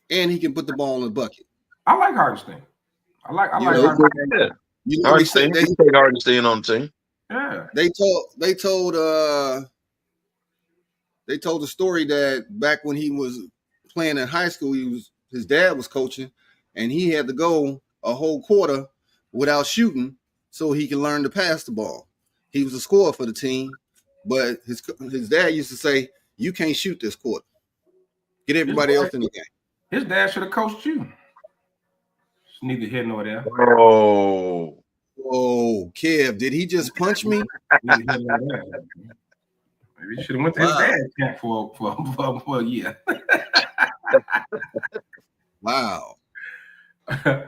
And he can put the ball in the bucket. I like Hartenstein. I like Hartenstein. Yeah. You know, Hartenstein, they take Hartenstein on the team. Yeah. They told the story that back when he was playing in high school, his dad was coaching, and he had to go a whole quarter without shooting so he can learn to pass the ball. He was a scorer for the team, but his dad used to say, "You can't shoot this quarter. Get everybody else in the game." His dad should have coached you. It's neither here nor there. Oh, Kev, did he just punch me? Maybe he should have went to his dad's camp for a year. Wow. No,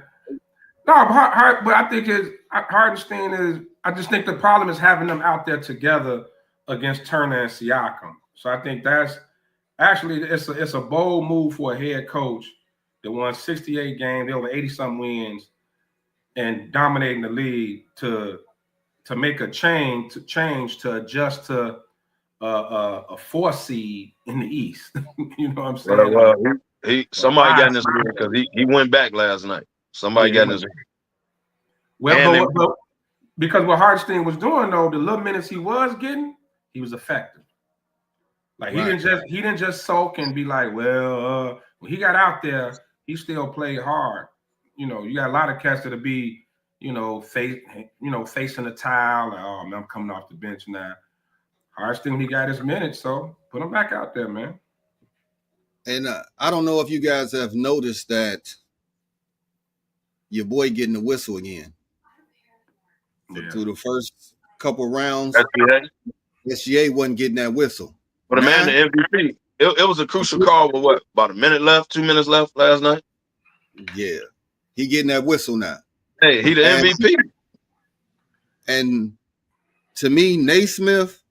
but I think Hartenstein is. I just think the problem is having them out there together against Turner and Siakam. So I think that's actually it's a bold move for a head coach that won 68 games, over 80-something wins, and dominating the league to make a change to adjust to a 4 seed in the East. You know what I'm saying? Well, somebody got in his ear because he went back last night. Somebody got in his ear. Well, but because what Hartenstein was doing though, the little minutes he was getting, he was effective. Like he didn't just sulk and be like, well, when he got out there, he still played hard. You know, you got a lot of cats that'll be, facing the towel. Like, oh man, I'm coming off the bench now. Hartenstein, he got his minutes, so put him back out there, man. And I don't know if you guys have noticed that your boy getting the whistle again. Yeah. Through the first couple rounds, SGA wasn't getting that whistle. But the man, the MVP, it was a crucial call with what, about 2 minutes left last night? Yeah. He getting that whistle now. Hey, he the MVP. And to me, Naismith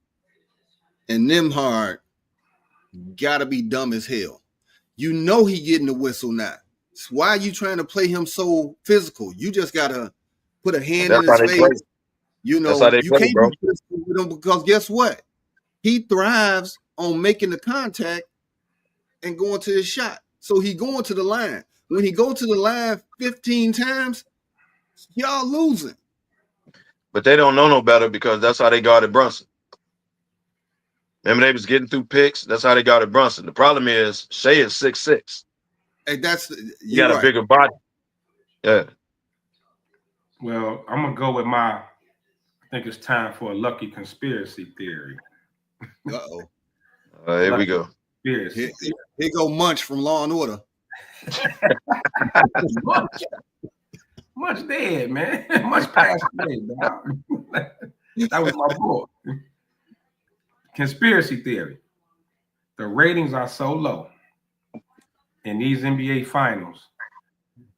and Nembhard gotta be dumb as hell. You know he getting the whistle now. So why are you trying to play him so physical? You just gotta put a hand in his face. You know, you can't be physical with him because guess what? He thrives on making the contact and going to his shot. So he going to the line. When he go to the line 15 times, Y'all losing. But they don't know no better because that's how they guarded Brunson. Remember, they was getting through picks. That's how they guarded Brunson. The problem is Shea is 6'6". Hey, He got right. a bigger body. Yeah. Well, I'm gonna go with I think it's time for a lucky conspiracy theory. Uh-oh. Here we go. Here go Munch from Law and Order. Much dead, man. Much passed away, dog. That was my boy. Conspiracy theory. The ratings are so low in these NBA finals.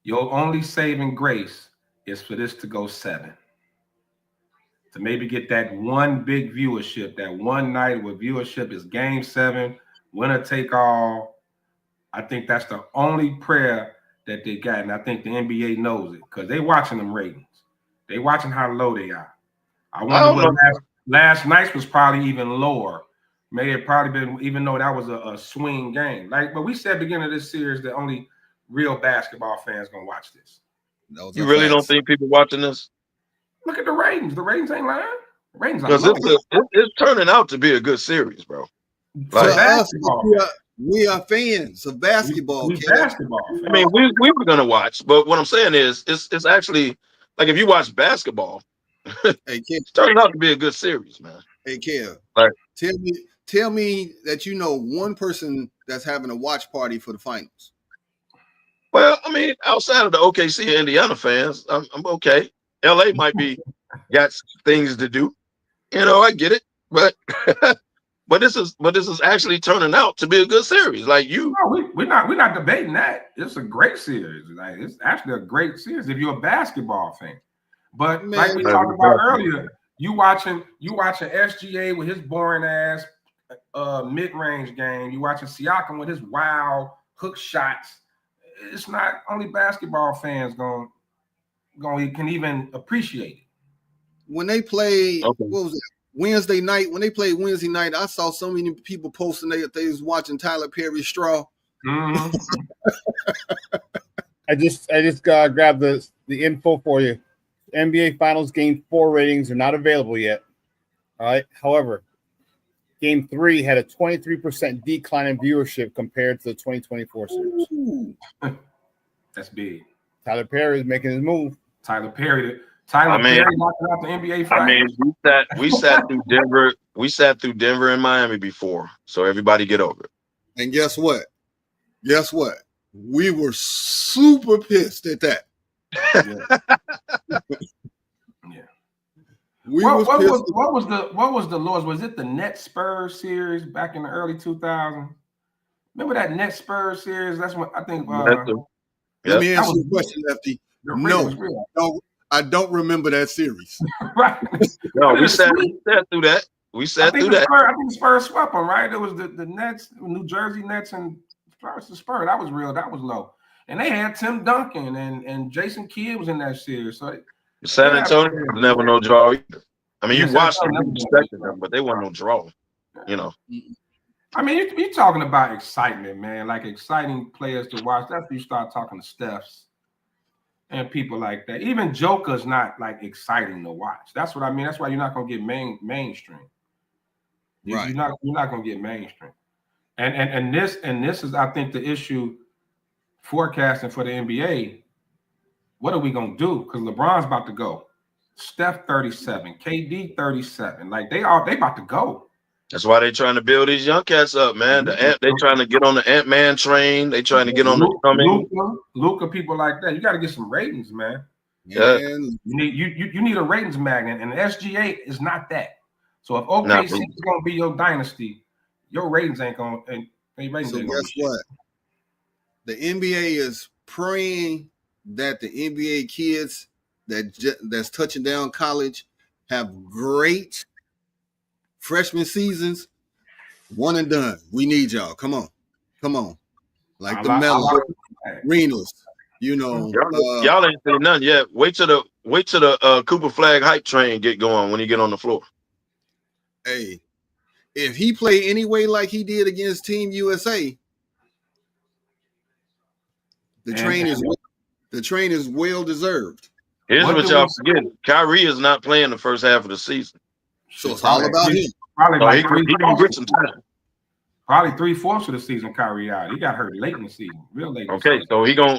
Your only saving grace is for this to go 7. To maybe get that one big viewership, that one night where viewership is game 7, winner take all. I think that's the only prayer that they got. And I think the NBA knows it because they watching them ratings. They watching how low they are. I wonder what last night's was probably even lower. May have probably been, even though that was a swing game. But we said at the beginning of this series that only real basketball fans gonna watch this. You really don't think people watching this? Look at the ratings. The ratings ain't lying. The ratings are Because low. it's turning out to be a good series, bro. Like, we are fans of basketball. We basketball. I mean, we were gonna watch, but what I'm saying is, it's actually like if you watch basketball, it's turning out to be a good series, man. Hey, Kev, right. Tell me that you know one person that's having a watch party for the finals. Well, I mean, outside of the OKC and Indiana fans, I'm okay. LA might be got things to do. You know, I get it, but but this is actually turning out to be a good series. Like you, no, we're not debating that. It's a great series. Like it's actually a great series if you're a basketball fan. But man, like we talked about earlier, you watching SGA with his boring ass mid-range game. You watching Siakam with his wild hook shots. It's not only basketball fans can even appreciate it. When they play, what was it? Wednesday night. When they played Wednesday night, I saw so many people posting they was watching Tyler Perry's Straw. Mm-hmm. I just grabbed the info for you. NBA Finals Game 4 ratings are not available yet. All right. However, Game 3 had a 23% decline in viewership compared to the 2024 series. That's big. Tyler Perry is making his move. Tyler Perry knocking out the NBA Finals. I mean, we sat through Denver. We sat through Denver and Miami before, so everybody get over it. And guess what? We were super pissed at that. Yeah. What was the Lords? Was it the Nets Spurs series back in the early 2000s? Remember that Nets Spurs series? That's what I think. Let me answer your question, Lefty. No, I don't remember that series. Right. No, we sat through that. We sat through that. I think the Spurs swept them, right? It was the Nets, New Jersey Nets, and the Spurs. That was real. That was low. And they had Tim Duncan and Jason Kidd was in that series. So San Antonio was never no draw either. I mean, you watched them, you respected them, but they weren't no draw. You know. I mean, you're talking about excitement, man. Like exciting players to watch. That's when you start talking to Stephs and people like that. Even Joker's not like exciting to watch. That's what I mean. That's why you're not gonna get mainstream. Right. You're not gonna get mainstream. And this is, I think, the issue forecasting for the NBA. What are we gonna do? Because LeBron's about to go. Steph 37, KD 37. Like they about to go. That's why they're trying to build these young cats up, man. They trying to get on the Ant-Man train. They trying to get on the Luka, people like that. You got to get some ratings, man. Yeah. You need a ratings magnet, and SGA is not that. So if OKC is going to be your dynasty, your ratings ain't going to. So guess what? The NBA is praying that the NBA kids that's touching down college have great freshman seasons, one and done. We need y'all. Come on. Like the Mellow, Renos, you know. Y'all ain't seen nothing yet. Wait till the Cooper Flag hype train get going when he get on the floor. Hey, if he play any way like he did against Team USA, the train is well deserved. Here's what y'all forget. Kyrie is not playing the first half of the season. So it's all about him. Probably So like he gonna get some time. Probably 3/4 of the season, Kyrie out. He got hurt late in the season, real late. Okay,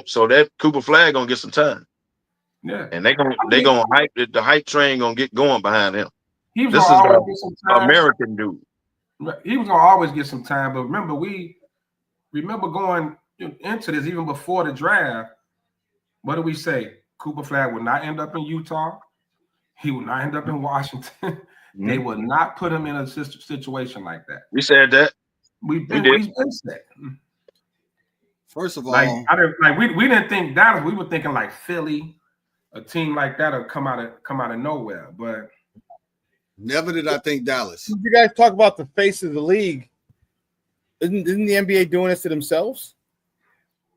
so that Cooper Flag gonna get some time. Yeah, and they gonna hype the hype train gonna get going behind him. He was This gonna is always get some time. American dude. He was gonna always get some time, but remember going into this even before the draft. What did we say? Cooper Flag would not end up in Utah. He would not end up in Washington. They would not put him in a situation like that. We said that. We've been said. First of all, we didn't think Dallas. We were thinking like Philly, a team like that would come out of nowhere. But never did I think Dallas. You guys talk about the face of the league. Isn't the NBA doing this to themselves?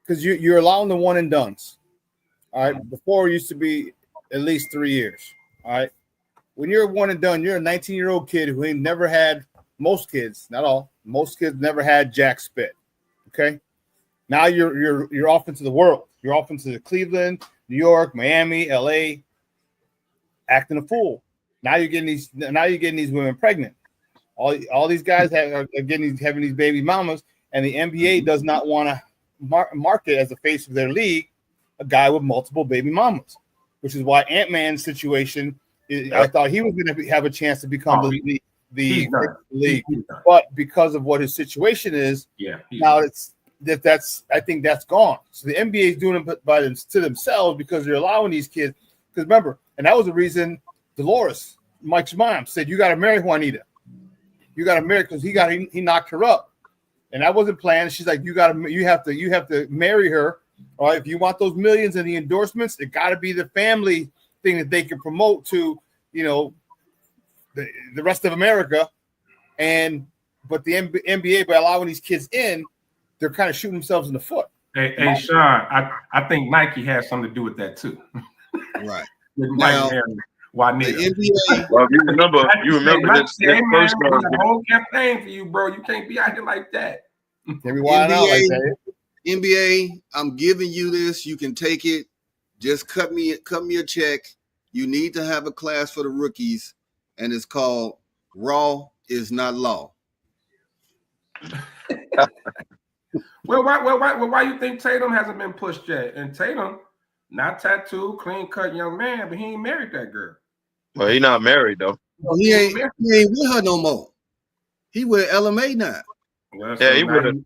Because you're allowing the one and dones. All right. Before it used to be at least 3 years. All right. When you're one and done, you're a 19-year-old kid who ain't never had. Most kids, not all, most kids never had jack spit. Okay. Now you're off into the world. You're off into Cleveland, New York, Miami, LA, acting a fool. Now you're getting these women pregnant. All these guys are having these baby mamas, and the NBA does not want to market as the face of their league a guy with multiple baby mamas, which is why Ant-Man's situation. I thought he was going to have a chance to become the league, but because of what his situation is, now I think that's gone. So the NBA is doing it to themselves because they're allowing these kids. Because remember, and that was the reason Dolores, Mike's mom, said you got to marry Juanita. You got to marry because he knocked her up, and that wasn't planned. She's like, you have to marry her. All right, if you want those millions and the endorsements, it got to be the family thing that they can promote to, the rest of America. But the NBA, by allowing these kids in, they're kind of shooting themselves in the foot. Hey, Sean, I think Nike has something to do with that too. Right. Now, the NBA. Well, you remember this first whole campaign for you, bro. You can't be out here like that. NBA, I'm giving you this. You can take it. Just cut me a check. You need to have a class for the rookies, and it's called Raw is Not Law. Why you think Tatum hasn't been pushed yet? And Tatum, not tattooed, clean-cut young man, but he ain't married that girl. Well, he not married though. Well, he ain't with her no more. He with LMA now. Well, yeah, he would have.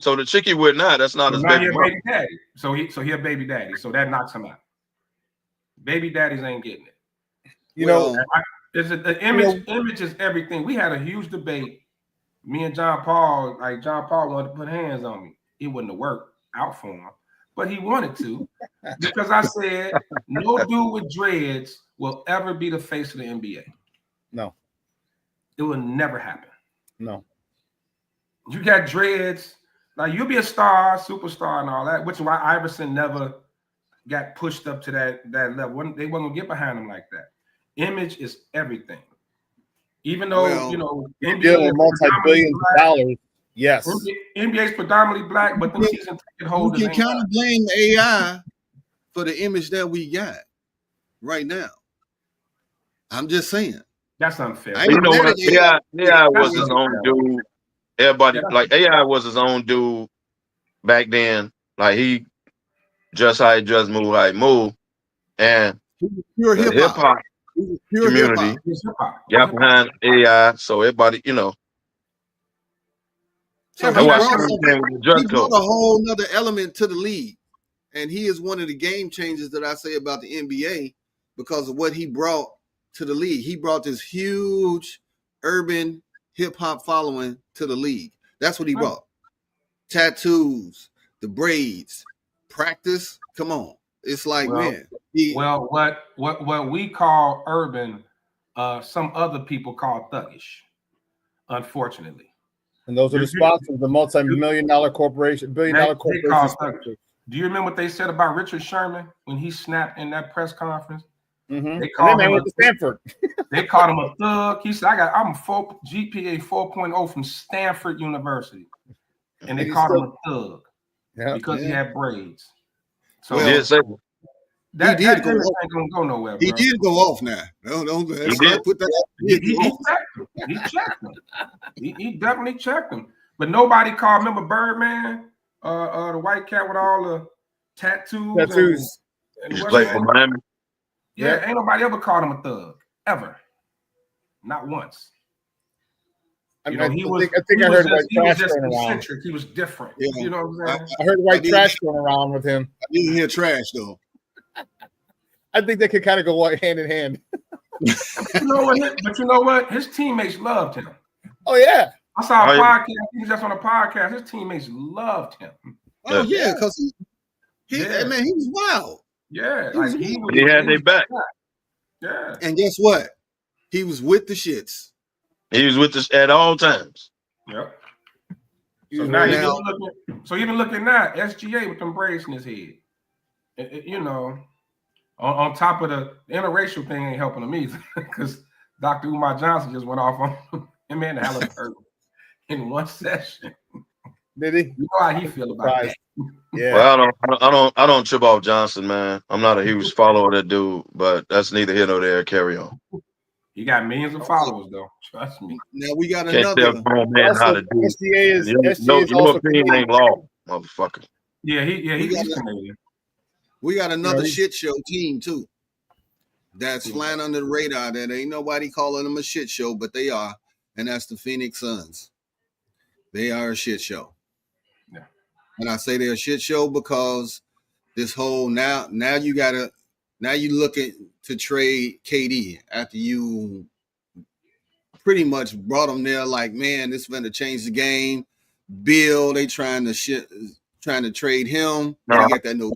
So the chick he with now, that's not his baby daddy. So he a baby daddy. So that knocks him out. Baby daddies ain't getting it. The image is everything. We had a huge debate. Me and John Paul wanted to put hands on me. It wouldn't have worked out for him, but he wanted to because I said no dude with dreads will ever be the face of the NBA. No, it will never happen. No, you got dreads. Like you'll be a star, superstar, and all that. Which is why Iverson never got pushed up to that level. They wasn't gonna get behind him like that. Image is everything. Even though NBA is multi-billions of dollars. Yes, NBA is predominantly black, but the season ticket holders. You can kind of blame AI for the image that we got right now. I'm just saying. That's unfair. AI was his own dude. Everybody AI was his own dude back then. Like he just how he just moved, how he moved, and pure hip hop community got behind AI. So everybody, So he brought a whole nother element to the league, and he is one of the game changers that I say about the NBA because of what he brought to the league. He brought this huge urban hip hop following to the league. That's what he brought. Tattoos, the braids, practice. Come on, it's like what we call urban, some other people call thuggish. Unfortunately. And those are the sponsors, the multi-million-dollar corporation, billion-dollar corporation. Do you remember what they said about Richard Sherman when he snapped in that press conference? Mm-hmm. They called him to Stanford. They called him a thug. He said, I'm GPA 4.0 from Stanford University. And they called him a thug because he had braids. So That did image go off. ain't gonna go nowhere, He bro. did go off now. Don't let's not put that out. He checked him. He definitely checked him. But nobody called. Remember Birdman, the white cat with all the tattoos. And He's what's played his for name? Miami. Yeah, ain't nobody ever called him a thug ever, not once. You know, I think I heard white trash going around. Eccentric. He was different. Yeah. You know what I'm saying? I heard white trash going around with him. I didn't hear trash though. I think they could kind of go hand in hand. You know what? His teammates loved him. Oh yeah. I saw a podcast. He was just on a podcast. His teammates loved him. Oh yeah, because he was wild. Yeah, he had their back. Yeah. And guess what? He was with the shits. He was with us at all times. Yep. So now even looking now, SGA with them braids in his head. You know, on top of the interracial thing ain't helping him either, because Dr. Umar Johnson just went off on him and Halliburton in one session. Did he? You know how he feel about that. Yeah. Well, I don't trip off Johnson, man. I'm not a huge follower of that dude, but that's neither here nor there. Carry on. He got millions of followers, though. Trust me. Now we got Can't another. tell grown man how to do. SGA is Your also opinion ain't law, motherfucker. Yeah, he's Canadian. We got another shit show team too. That's flying under the radar. That ain't nobody calling them a shit show, but they are, and that's the Phoenix Suns. They are a shit show. Yeah. And I say they're a shit show because this whole now you looking to trade KD after you pretty much brought him there. Like, man, this is going to change the game. Bill, they trying to trade him. No. They got that no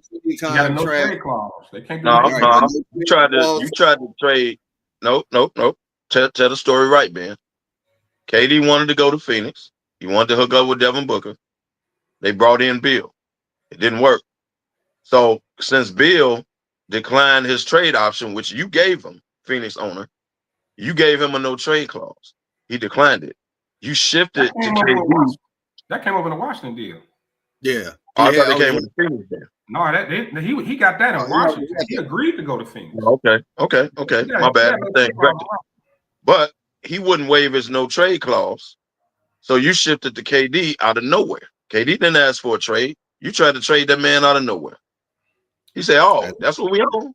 trade clause. They can't do no. You tried to trade. Nope. Tell the story right, man. KD wanted to go to Phoenix. He wanted to hook up with Devin Booker. They brought in Bill. It didn't work. So since Bill declined his trade option, which you gave him, Phoenix owner, you gave him a no trade clause. He declined it. You shifted to KD. That came over in the Washington deal. Yeah. I thought they came with the Phoenix deal. No, he got that in Washington. He agreed to go to Phoenix. Okay. My bad. But he wouldn't waive his no trade clause. So you shifted to KD out of nowhere. KD didn't ask for a trade. You tried to trade that man out of nowhere. He said, "Oh, that's what we own."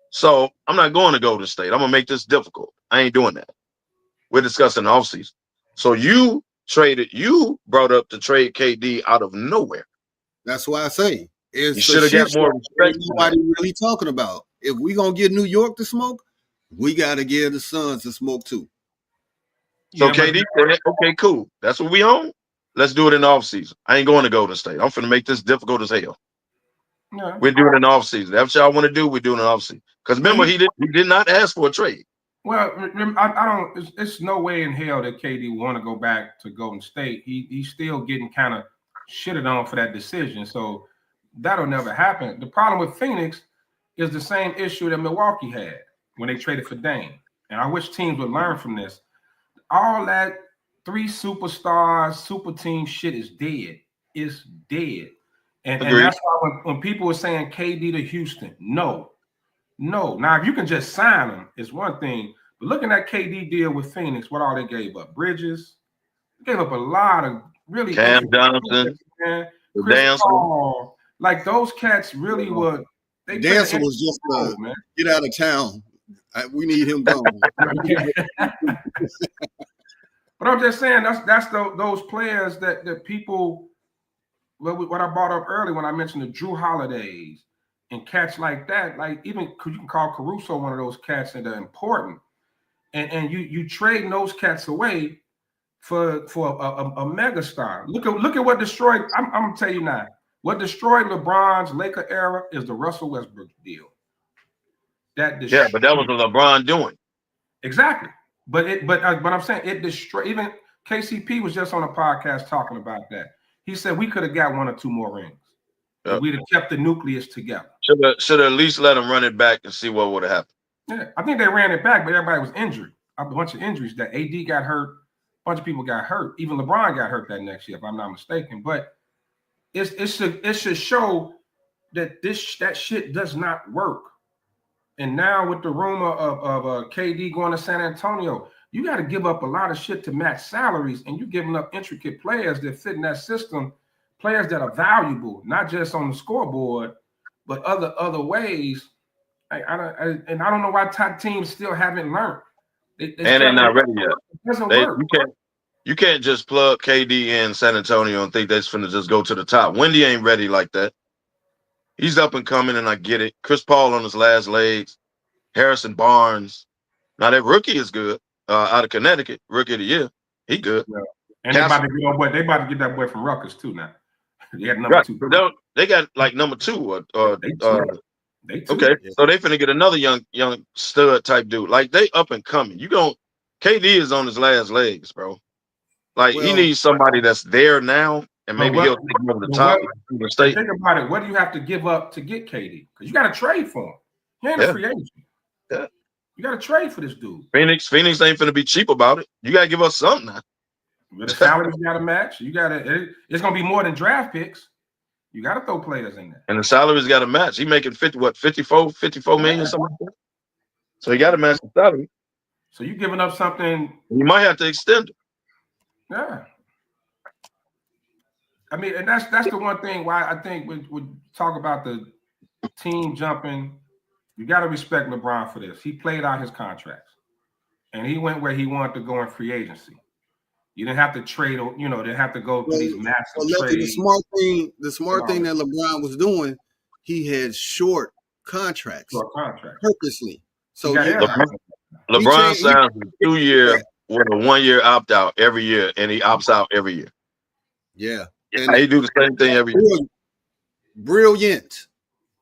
So I'm not going to Golden State. I'm gonna make this difficult. I ain't doing that. We're discussing the offseason. So you brought up the trade KD out of nowhere. That's why I say you should have got more respect. Nobody really talking about. If we gonna get New York to smoke, we gotta give the Suns to smoke too. So KD said, "Okay, cool. That's what we own. Let's do it in the offseason. I ain't going to Golden State. I'm finna make this difficult as hell. Yeah. We're doing it in the offseason. That's what y'all want to do. We're doing it in the offseason. Because remember, he did not ask for a trade. Well, I don't. It's no way in hell that KD want to go back to Golden State. He's still getting kind of shitted on for that decision. So that'll never happen. The problem with Phoenix is the same issue that Milwaukee had when they traded for Dame. And I wish teams would learn from this. All that 3 superstars, super team shit is dead. It's dead. And that's why when people were saying KD to Houston, no. Now, if you can just sign them, it's one thing. But looking at KD deal with Phoenix, what all they gave up? Bridges. They gave up a lot of really Cam Johnson, Chris Paul. Like those cats really were. Dancer was just get out of town. We need him gone. But I'm just saying that's those players that people. What I brought up earlier when I mentioned the Drew Holidays and cats like that, like even you can call Caruso one of those cats that are important, and you trading those cats away for a megastar. Look at what destroyed. I'm gonna tell you now. What destroyed LeBron's Laker era is the Russell Westbrook deal. But that was a LeBron doing. Exactly. But I'm saying it destroyed. Even KCP was just on a podcast talking about that. He said we could have got 1 or 2 more rings. Yep. We'd have kept the nucleus together. Should have at least let him run it back and see what would have happened. Yeah, I think they ran it back, but everybody was injured. A bunch of injuries. That AD got hurt. A bunch of people got hurt. Even LeBron got hurt that next year, if I'm not mistaken. But it should show that that shit does not work. And now with the rumor of KD going to San Antonio, you got to give up a lot of shit to match salaries, and you're giving up intricate players that fit in that system, players that are valuable, not just on the scoreboard, but other ways. I don't know why top teams still haven't learned. They're not ready yet. It doesn't work. You can't just plug KD in San Antonio and think they're finna just go to the top. Wendy ain't ready like that. He's up and coming, and I get it. Chris Paul on his last legs. Harrison Barnes. Now that rookie is good. Out of Connecticut, rookie of the year. He good. Yeah. And they about to get that boy from Rutgers too now. They got number 2. They got like number 2 They too. Okay. So they finna get another young stud type dude. Like they up and coming. KD is on his last legs, bro. Like he needs somebody that's there now, and maybe he'll take him over the top. Think about it. What do you have to give up to get KD? Because you got to trade for him. He ain't a free agent. Yeah. You got to trade for this dude. Phoenix ain't finna be cheap about it. You got to give us something now. But the salaries got to match. You got to. It's gonna be more than draft picks. You got to throw players in there. And the salaries got to match. He making 54 million, something like that. So he got to match the salary. So you giving up something. You might have to extend it. Yeah. I mean, and that's the one thing why I think we talk about the team jumping. You got to respect LeBron for this. He played out his contracts, and he went where he wanted to go in free agency. You didn't have to trade, didn't have to go through these massive trades. The smart thing that LeBron was doing, he had short contracts purposely. So LeBron signs a 2-year with a 1-year opt out every year, and he opts out every year. Yeah. And he do the same thing every year. Brilliant.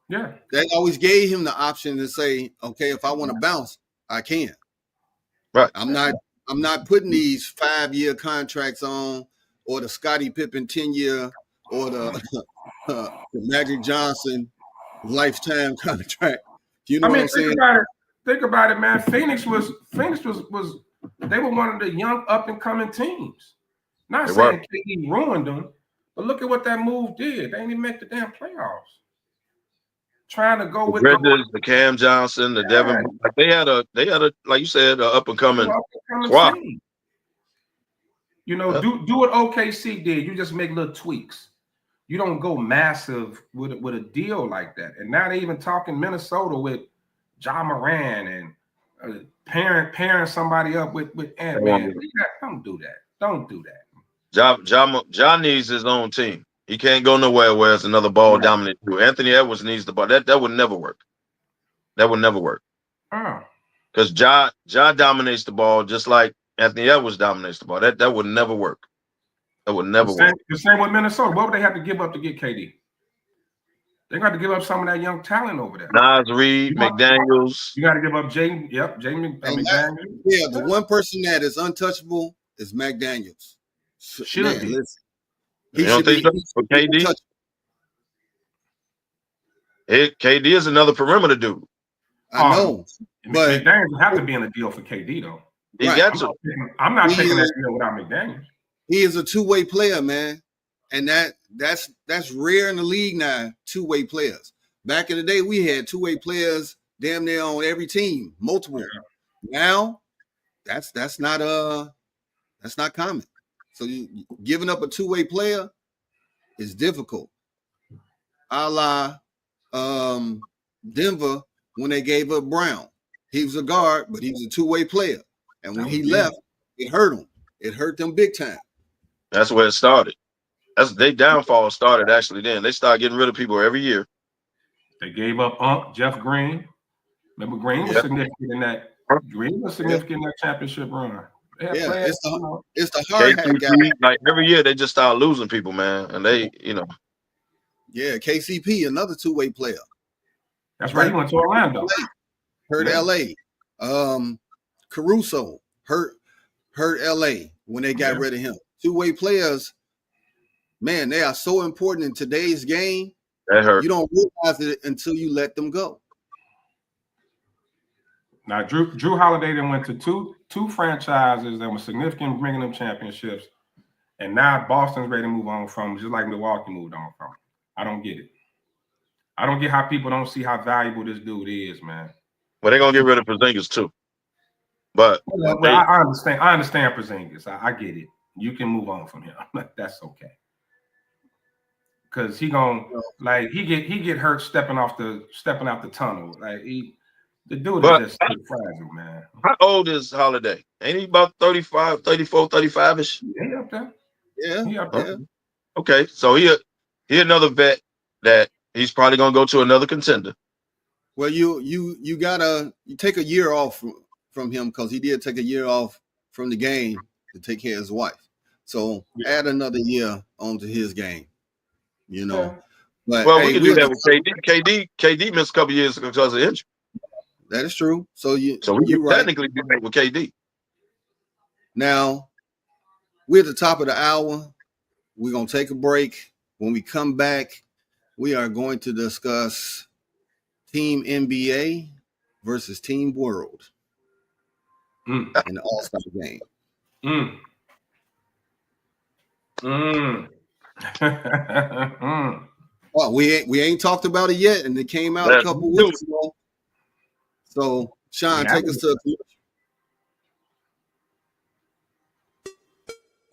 Yeah. They always gave him the option to say, okay, if I want to bounce, I can. Right. I'm not putting these 5-year contracts on, or the Scottie Pippen 10-year, or the Magic Johnson lifetime contract. You know what I'm saying? Think about it, man. Phoenix was they were one of the young up and coming teams. Not saying KD ruined them, but look at what that move did. They didn't even make the damn playoffs. Trying to go with the Cam Johnson, the Devin. Like they had a like you said, up and coming squad. Do what OKC did. You just make little tweaks. You don't go massive with a deal like that. And now they even talking Minnesota with Ja Moran and pairing somebody up with Ant-Man. Don't do that. Don't do that. Ja needs his own team. He can't go nowhere where it's another ball dominant too. Anthony Edwards needs the ball. That would never work. That would never work. Because Ja dominates the ball just like Anthony Edwards dominates the ball. That would never work. That would never work. The same with Minnesota. What would they have to give up to get KD? They got to give up some of that young talent over there. Nas Reed, McDaniels. You got to give up Jamie McDaniels. Yeah, the one person that is untouchable is McDaniels. Should be. You don't think so for KD? KD is another perimeter dude. I know, but McDaniels have to be in a deal for KD though. He got to. I'm not taking that deal without McDaniels. He is a two-way player, man, and that's rare in the league now. Two-way players. Back in the day, we had two-way players damn near on every team, multiple. Yeah. Now, that's not common. So giving up a two-way player is difficult. A la Denver when they gave up Brown. He was a guard, but he was a two-way player. And when he left, it hurt him. It hurt them big time. That's where it started. Their downfall started actually then. They started getting rid of people every year. They gave up Jeff Green. Remember, Green was significant in that. Green was significant in that championship run. Yeah, it's the hard hat guy. Like every year, they just start losing people, man, and they, Yeah, KCP, another two-way player. That's right. He went to Orlando. Hurt LA. Caruso hurt LA when they got rid of him. Two-way players, man, they are so important in today's game. That hurt. You don't realize it until you let them go. Now, Drew Holiday then went to two franchises that were significant, bringing them championships, and now Boston's ready to move on from, just like Milwaukee moved on from. I don't get it. I don't get how people don't see how valuable this dude is, man. Well, they're gonna get rid of Porzingis too. But I understand. I understand Porzingis. I get it. You can move on from him. That's okay. Because he get hurt stepping out the tunnel. Like the dude is just too fragile, man. How old is Holiday? Ain't he about 35, 34, 35-ish? He up there. Yeah. He up there. Yeah. Okay, so he another vet that he's probably gonna go to another contender. Well, you take a year off from him because he did take a year off from the game to take care of his wife. So add another year onto his game, you know. Yeah. But Well, we can do that with KD. KD missed a couple years because of injury. That is true. So we can technically do that with KD. Now, we're at the top of the hour. We're gonna take a break. When we come back, we are going to discuss Team NBA versus Team World in the All-Star game. Well, we ain't talked about it yet, and it came out a couple weeks ago. So, Sean, take us to a conclusion.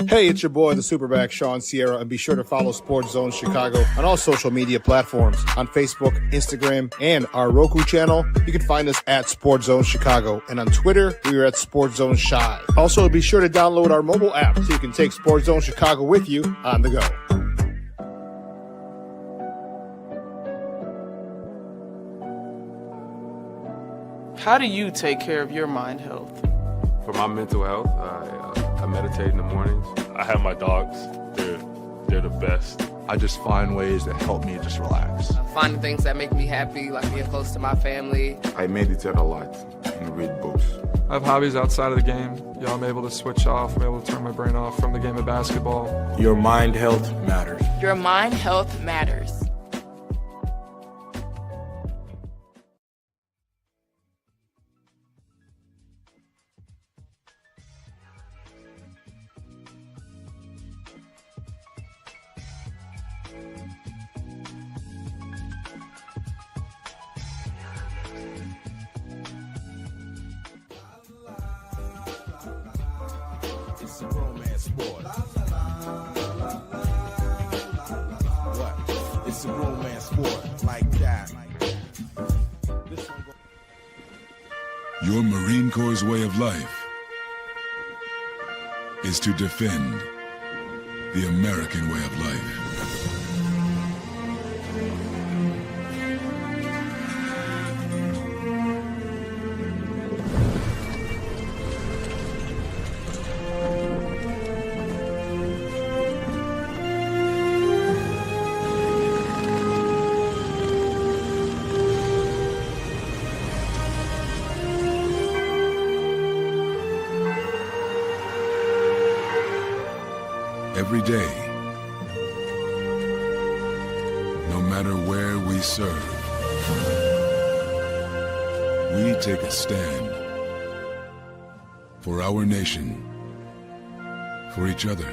Hey, it's your boy, the Superback, Sean Sierra, and be sure to follow Sports Zone Chicago on all social media platforms, on Facebook, Instagram, and our Roku channel. You can find us at Sports Zone Chicago, and on Twitter, we are at Sports Zone Shy. Also, be sure to download our mobile app so you can take Sports Zone Chicago with you on the go. How do you take care of your mind health? For my mental health, I meditate in the mornings. I have my dogs. They're the best. I just find ways that help me just relax. Finding things that make me happy, like being close to my family. I meditate a lot and read books. I have hobbies outside of the game. I'm able to switch off. I'm able to turn my brain off from the game of basketball. Your mind health matters. Your mind health matters. It's a romance sport. What? It's a romance sport like that. Your Marine Corps' way of life is to defend the American way of life. Every day, no matter where we serve, we take a stand for our nation, for each other,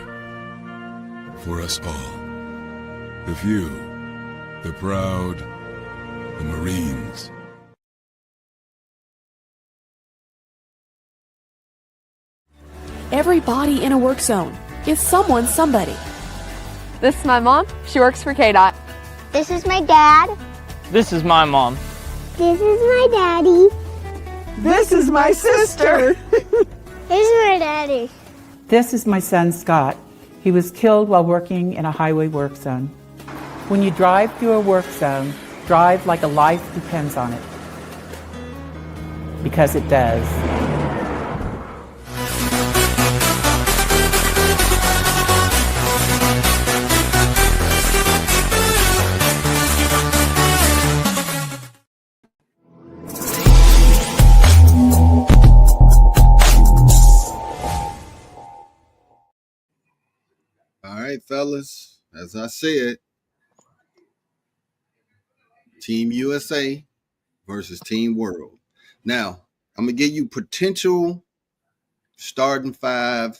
for us all. The few, the proud, the Marines. Everybody in a work zone is someone's somebody. This is my mom. She works for KDOT. This is my dad. This is my mom. This is my daddy. This is my sister. This is my daddy. This is my son, Scott. He was killed while working in a highway work zone. When you drive through a work zone, drive like a life depends on it. Because it does. All right, fellas, as I said, Team USA versus Team World. Now, I'm going to give you potential starting five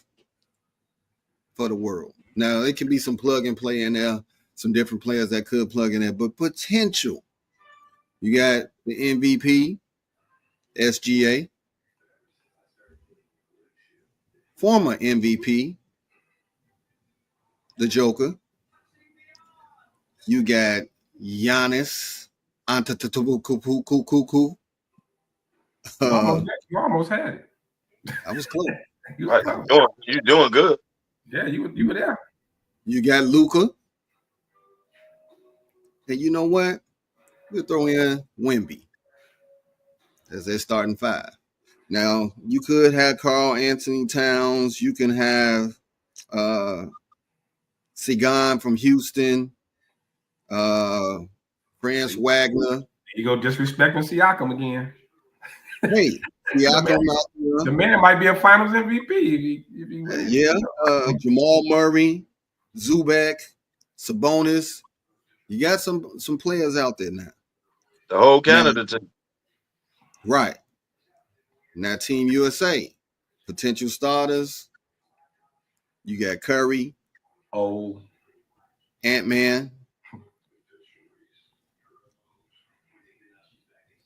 for the world. Now, it can be some plug and play in there, some different players that could plug in there, but potential You got the MVP, SGA, former MVP, the Joker. You got Giannis Antetokounmpo. You almost had it. I was close. You're doing good. Yeah, you were there. You got Luka. And you know what? We'll throw in Wemby as their starting five. Now, you could have Karl Anthony Towns. You can have Cigars from Houston, Franz Wagner. You go disrespecting Siakam again. Hey, Siakam the man might be a Finals MVP if he wins. Yeah, Jamal Murray, Zubac, Sabonis. You got some players out there now. The whole Canada team. Right. Now, Team USA, potential starters. You got Curry. Oh. Ant-Man.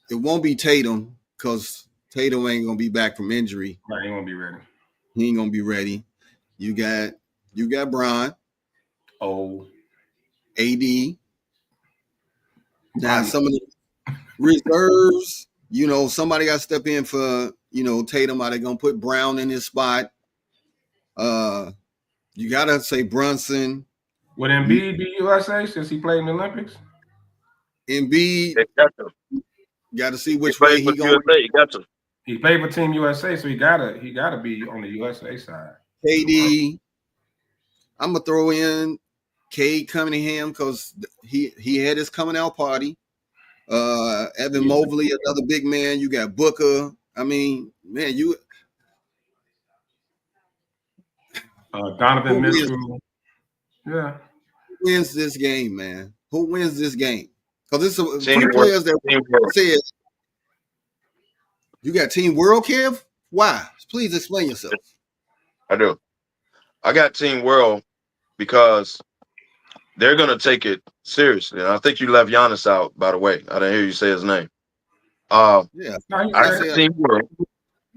It won't be Tatum because Tatum ain't going to be back from injury. Right, he ain't going to be ready. He ain't going to be ready. You got Bron. Oh. AD. Now, some of the reserves, somebody got to step in for, Tatum. Are they going to put Brown in his spot? You got to say Brunson. Would Embiid be USA since he played in the Olympics? Embiid, got to see which way he going. He played for Team USA, so he gotta be on the USA side. KD, I'm gonna throw in Cade Cunningham because he had his coming out party. Evan Mobley, another big man. You got Booker. I mean, man, Donovan Mitchell. Yeah. Who wins this game, man? Who wins this game? Because it's three players that said. You got Team World, Kev? Why? Please explain yourself. I do. I got Team World because they're going to take it seriously. And I think you left Giannis out, by the way. I didn't hear you say his name. I got Team World.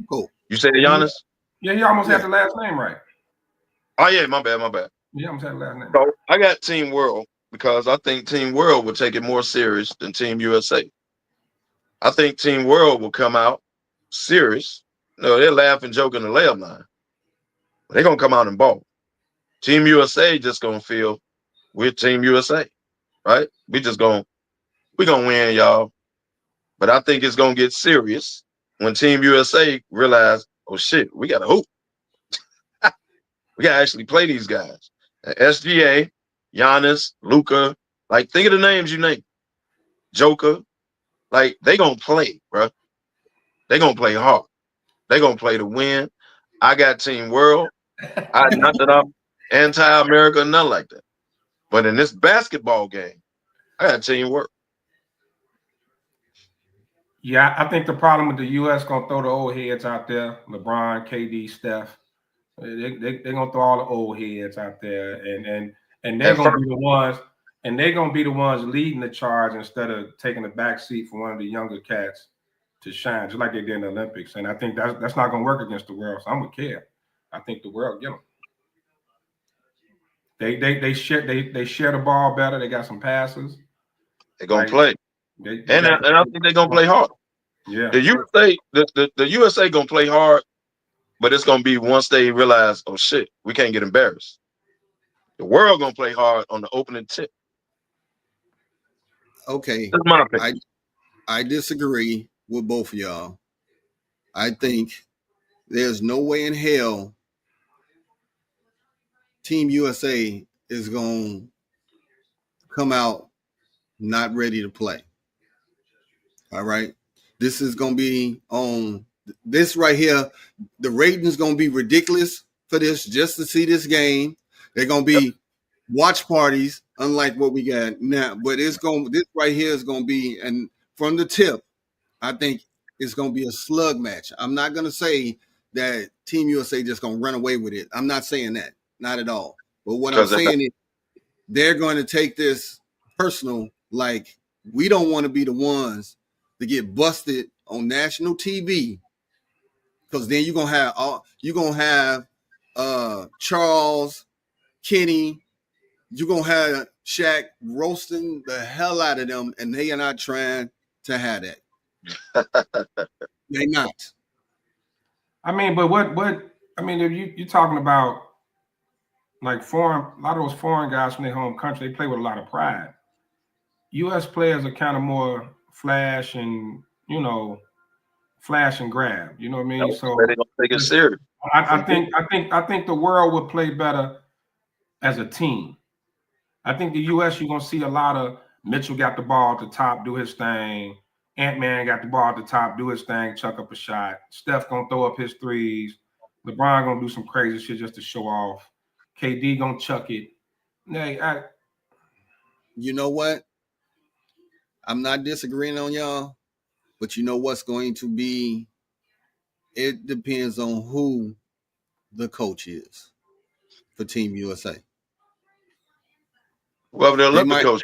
Cool. You said Giannis? Yeah, he almost had the last name right. Oh, yeah, my bad. Yeah, almost had the last name. So I got Team World because I think Team World will take it more serious than Team USA. I think Team World will come out serious. They're laughing, joking the layup line. They're going to come out and ball. Team USA just going to feel we're Team USA, right? We're going to win, y'all. But I think it's going to get serious when Team USA realize, oh, shit, we got to hoop. We got to actually play these guys. SGA, Giannis, Luka, think of the names you name. Joker. They going to play, bro. They going to play hard. They going to play to win. I got Team World. Not that I'm anti-America, nothing like that. But in this basketball game, I got Team World. Yeah, I think the problem with the U.S. going to throw the old heads out there. LeBron, KD, Steph. They're going to throw all the old heads out there. And they're going to be the ones. And they're going to be the ones leading the charge instead of taking the back seat for one of the younger cats to shine, just like they did in the Olympics. And I think that's not going to work against the world. So I'm with Kev. I think the world get them. They share the ball better. They got some passes. They're going to play. And I think they're going to play hard. Yeah. The USA going to play hard, but it's going to be once they realize, oh, shit, we can't get embarrassed. The world going to play hard on the opening tip. Okay. That's my opinion. I disagree with both of y'all. I think there's no way in hell Team USA is going to come out not ready to play. All right. This is going to be on this right here. The rating is going to be ridiculous for this just to see this game. They're going to be watch parties, unlike what we got now. But this right here is going to be, and from the tip, I think it's going to be a slug match. I'm not going to say that Team USA just going to run away with it. I'm not saying that. Not at all. But what I'm saying is they're going to take this personal, like we don't want to be the ones to get busted on national TV, because then you're gonna have Charles, Kenny, you're gonna have Shaq roasting the hell out of them, and they are not trying to have that. They're not. I mean, but what I mean, if you're talking about like a lot of those foreign guys from their home country, they play with a lot of pride. U.S. players are kind of more flash and grab. You know what I mean? So they don't take it serious. I think the world would play better as a team. I think the U.S. you're gonna see a lot of Mitchell got the ball at the top, do his thing. Ant-Man got the ball at the top, do his thing, chuck up a shot. Steph gonna throw up his threes. LeBron gonna do some crazy shit just to show off. KD gonna chuck it. You know what? I'm not disagreeing on y'all, but you know what's going to be? It depends on who the coach is for Team USA. Well, the Olympic coach.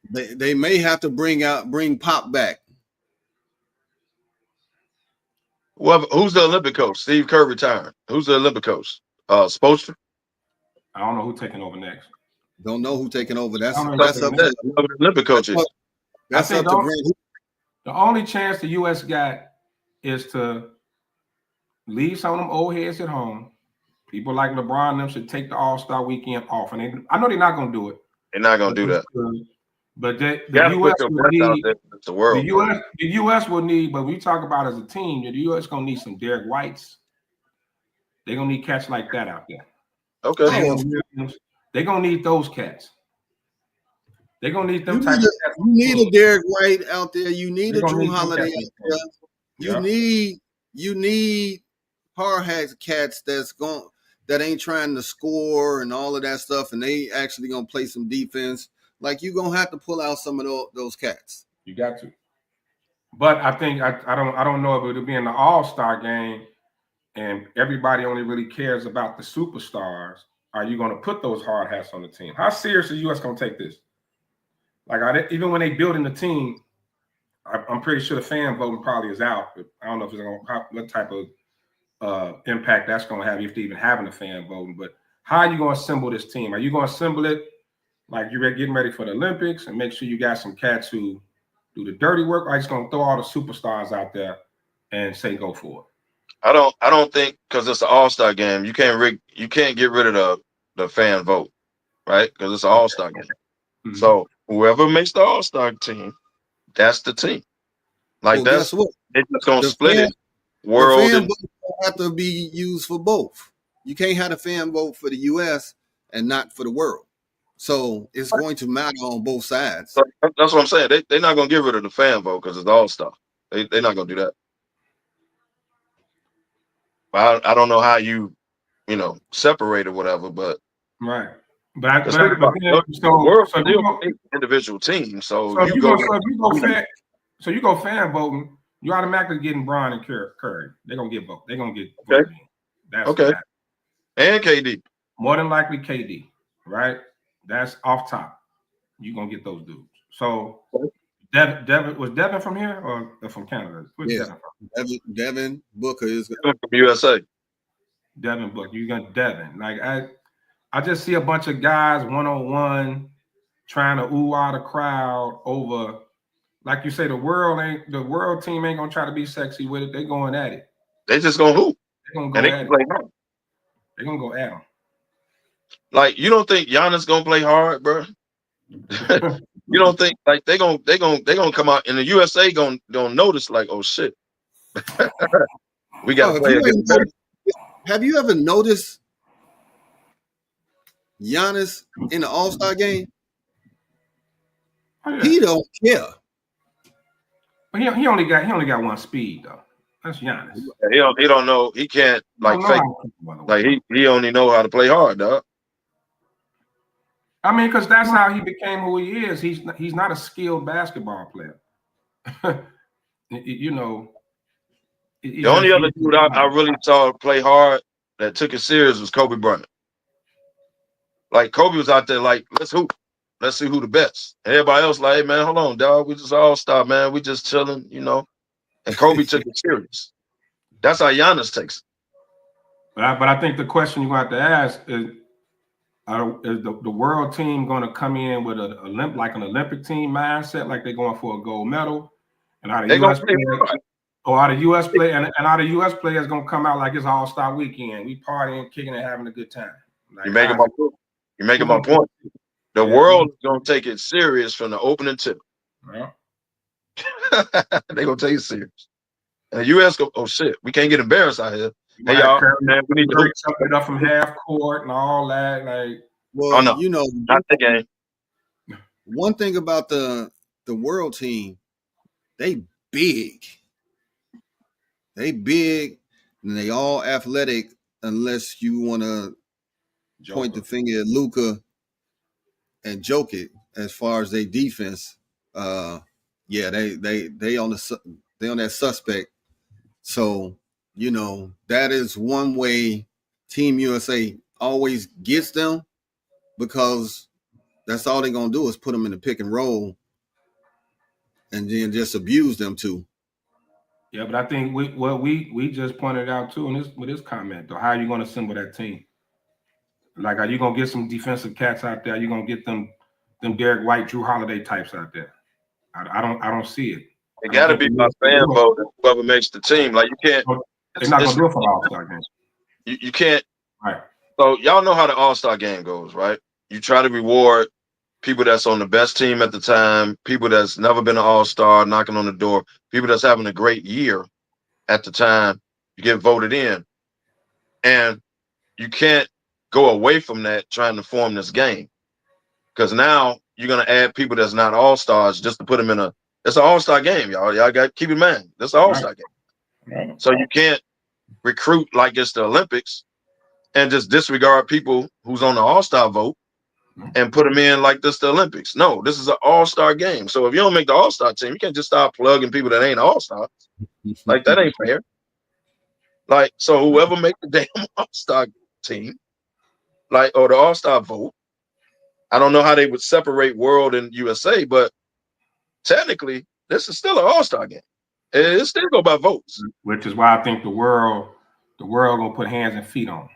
They may have to bring Pop back. Well, who's the Olympic coach? Steve Kerr retired. Who's the Olympic coach? Spoelstra? I don't know who's taking over next. Don't know who's taking over. That's up to the Olympic coaches. That's up to Grant. The only chance the U.S. got is to leave some of them old heads at home. People like LeBron and them should take the All-Star weekend off. And I know they're not going to do it. They're not going to do that. But the U.S. will need, but we talk about as a team, the U.S. going to need some Derek Whites. They're going to need cats like that out there. Okay. They're going to need those cats. They're going to need them type of cats. You need a Derek White out there. You need a Drew Holiday out there. You need hard hat cats that ain't trying to score and all of that stuff, and they actually gonna play some defense. Like, you're gonna have to pull out some of those cats. You got to. But I think I don't know if it'll be in the All-Star game and everybody only really cares about the superstars. Are you going to put those hard hats on the team? How serious is the U.S. going to take this? Like, even when they building the team, I'm pretty sure the fan voting probably is out. But I don't know if it's going to what type of impact that's going to have if they even having a fan voting. But how are you going to assemble this team? Are you going to assemble it like you're getting ready for the Olympics and make sure you got some cats who do the dirty work? Or are you just going to throw all the superstars out there and say go for it? I don't think, because it's an All-Star game, you can't get rid of the fan vote, right? Because it's an All-Star game. Mm-hmm. So whoever makes the All-Star team, that's the team. Like, that's what it's just gonna split it. World the fan vote have to be used for both. You can't have a fan vote for the U.S. and not for the world. So it's going to matter on both sides. So that's what I'm saying. They're not gonna get rid of the fan vote because it's All-Star. They're not gonna do that. I don't know how you separate or whatever, but right. Individual team. So you go fan voting, you automatically getting Bron and Curry. They're gonna get vote. They're gonna get voted in. That's okay. And KD. More than likely KD, right? That's off top. You're gonna get those dudes. So Devin was Devin from here or from Canada? Yeah, Devin Booker is from USA. Devin Booker, you got Devin. Like I just see a bunch of guys 1-on-1 trying to ooh out a crowd over, like you say, the world team ain't gonna try to be sexy with it. They going at it. They just gonna hoop. They're gonna go at it. They're gonna go at them. Like, you don't think Giannis gonna play hard, bro? You don't think like they gonna come out and the USA gonna notice like, oh shit, we gotta play against them. Have you ever noticed Giannis in the All-Star game? Oh, yeah. He don't care. But he only got one speed though. That's Giannis. He don't know. He can't like fake. Like he only know how to play hard, dog. I mean, because that's how he became who he is. He's not a skilled basketball player. The only other dude I really saw play hard that took it serious was Kobe Bryant. Like, Kobe was out there like, let's hoop. Let's see who the best. And everybody else like, hey, man, hold on, dog. We just all-star, man. We just chilling, you know. And Kobe took it serious. That's how Giannis takes it. But I think the question you're going to have to ask is the world team going to come in with an Olympic team mindset, like they're going for a gold medal? And are the U.S. players, or are the U.S. players, and are the U.S. players going to come out like it's All-Star weekend? We partying, kicking, and having a good time. Like, You're making my point. You're making my point. The world is going to take it serious from the opening tip. Yeah. They're going to take it serious. And the U.S. go, oh, shit, we can't get embarrassed out here. Hey, y'all, man, we need to jump it up from half court and all that. Like, well, no, you know, not the game. One thing about the world team, they big. They big and they all athletic, unless you want to point the finger at Luka and joke it as far as their defense. Yeah, they on that suspect. So, you know, that is one way Team USA always gets them, because that's all they're going to do is put them in the pick and roll and then just abuse them too. Yeah, but I think what we just pointed out too with this comment, though, how are you going to assemble that team? Like, are you going to get some defensive cats out there? Are you going to get them Derek White, Drew Holiday types out there? I don't see it. It got to be my fan vote. Whoever makes the team, like you can't. They're not going to do it for the All-Star game. You can't. Right. So y'all know how the All-Star game goes, right? You try to reward people that's on the best team at the time, people that's never been an All-Star, knocking on the door, people that's having a great year at the time. You get voted in, and you can't go away from that trying to form this game, because now you're gonna add people that's not All-Stars just to put them in a. It's an All-Star game, y'all. Y'all got to keep in mind. This is an All-Star game. Right. So you can't recruit like it's the Olympics and just disregard people who's on the All-Star vote and put them in like this the Olympics. No, this is an All-Star game. So if you don't make the All-Star team, you can't just start plugging people that ain't All-Stars. Like, that ain't fair. Like, so whoever make the damn All-Star team, like, or the All-Star vote, I don't know how they would separate world and USA, but technically, this is still an All-Star game. It still go by votes. Which is why I think the world gonna put hands and feet on.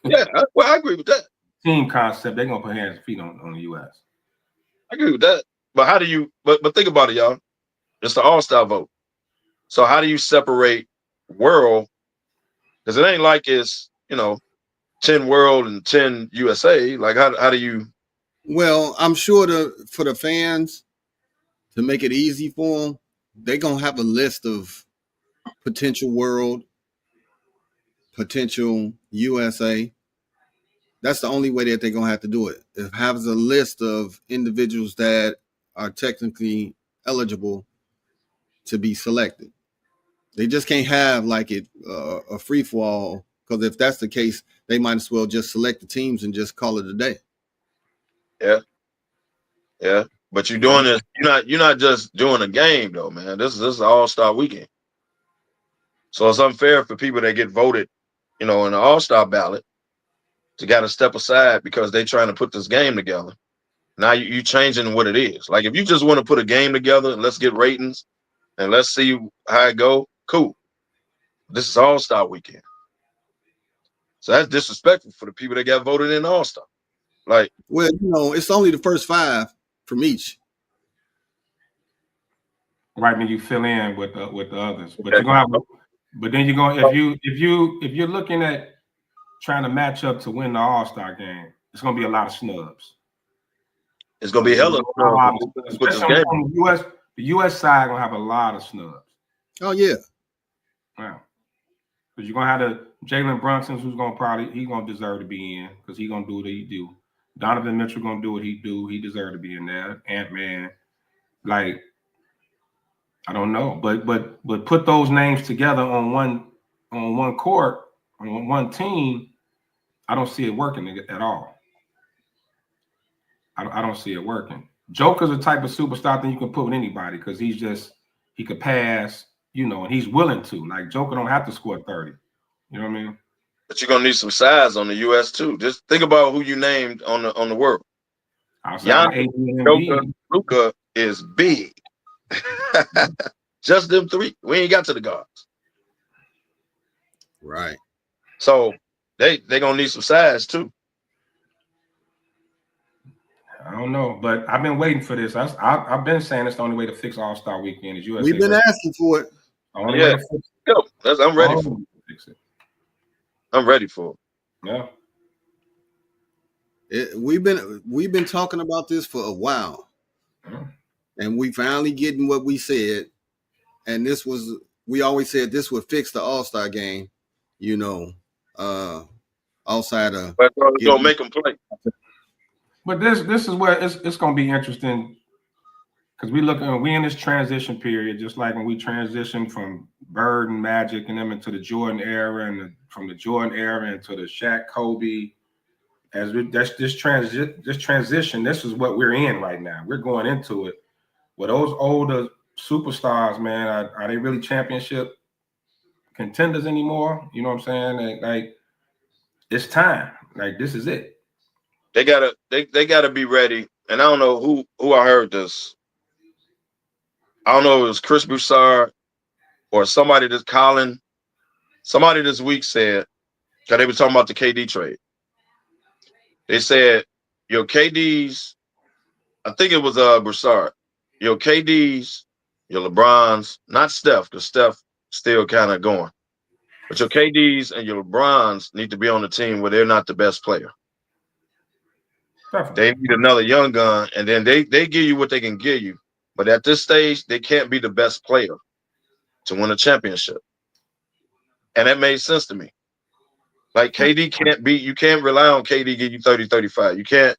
Yeah, well, I agree with that. Team concept, they're gonna put hands and feet on the US. I agree with that. But how do you? But think about it, y'all. It's the All-Star vote. So how do you separate world? Because it ain't like it's 10 world and 10 USA. Like how do you? Well, I'm sure for the fans, to make it easy for them, they're going to have a list of potential world, potential USA. That's the only way that they're going to have to do it. It has a list of individuals that are technically eligible to be selected. They just can't have like a free for all, because if that's the case, they might as well just select the teams and just call it a day. Yeah. But you're doing this. You're not just doing a game though, man. This is an All-Star weekend. So it's unfair for people that get voted, in the All-Star ballot to got to step aside because they're trying to put this game together. Now you changing what it is. Like, if you just want to put a game together and let's get ratings and let's see how it go, cool. This is All-Star weekend. So that's disrespectful for the people that got voted in All-Star. Like, well, it's only the first 5 from each. Right, then you fill in with the others. But you're gonna have. But then you're gonna if you're looking at trying to match up to win the All-Star game, it's gonna be a lot of snubs. It's gonna be hella snubs. Especially on the US side gonna have a lot of snubs. Oh yeah. Wow. Because you're gonna have the Jalen Brunson's, who's gonna deserve to be in, because he's gonna do what he do. Donovan Mitchell gonna do what he do. He deserves to be in there. Ant-Man, like, I don't know, but put those names together on one court, on one team. I don't see it working at all. I don't see it working. Joker's a type of superstar that you can put with anybody, because he could pass, and he's willing to. Like, Joker don't have to score 30. You know what I mean? But you're gonna need some size on the US too. Just think about who you named on the world. Outside AD and Embiid. Luka is big. Just them three. We ain't got to the guards. Right. So they gonna need some size too. I don't know, but I've been waiting for this. I've been saying it's the only way to fix All-Star Weekend is USA. We've been asking for it. The only way to fix it. I'm ready for it. Fix it. I'm ready for it. Yeah. We've been talking about this for a while. And we finally getting what we said. And we always said this would fix the All-Star game, outside of. But it's gonna make them play. But this is where it's gonna be interesting because we in this transition period, just like when we transitioned from Bird and Magic and them into the Jordan era, and from the Jordan era into the Shaq, Kobe. This transition, this is what we're in right now. We're going into it. With those older superstars, man, are they really championship contenders anymore? You know what I'm saying? Like it's time. Like this is it. They gotta be ready. And I don't know who I heard this. I don't know if it was Chris Broussard or somebody somebody this week said, because they were talking about the KD trade. They said your KDs, I think it was Broussard, your KDs, your LeBrons, not Steph, because Steph still kind of going. But your KDs and your LeBrons need to be on the team where they're not the best player. Definitely. They need another young gun, and then they give you what they can give you. But at this stage, they can't be the best player to win a championship. And that made sense to me. Like KD you can't rely on KD to give you 30, 35. You can't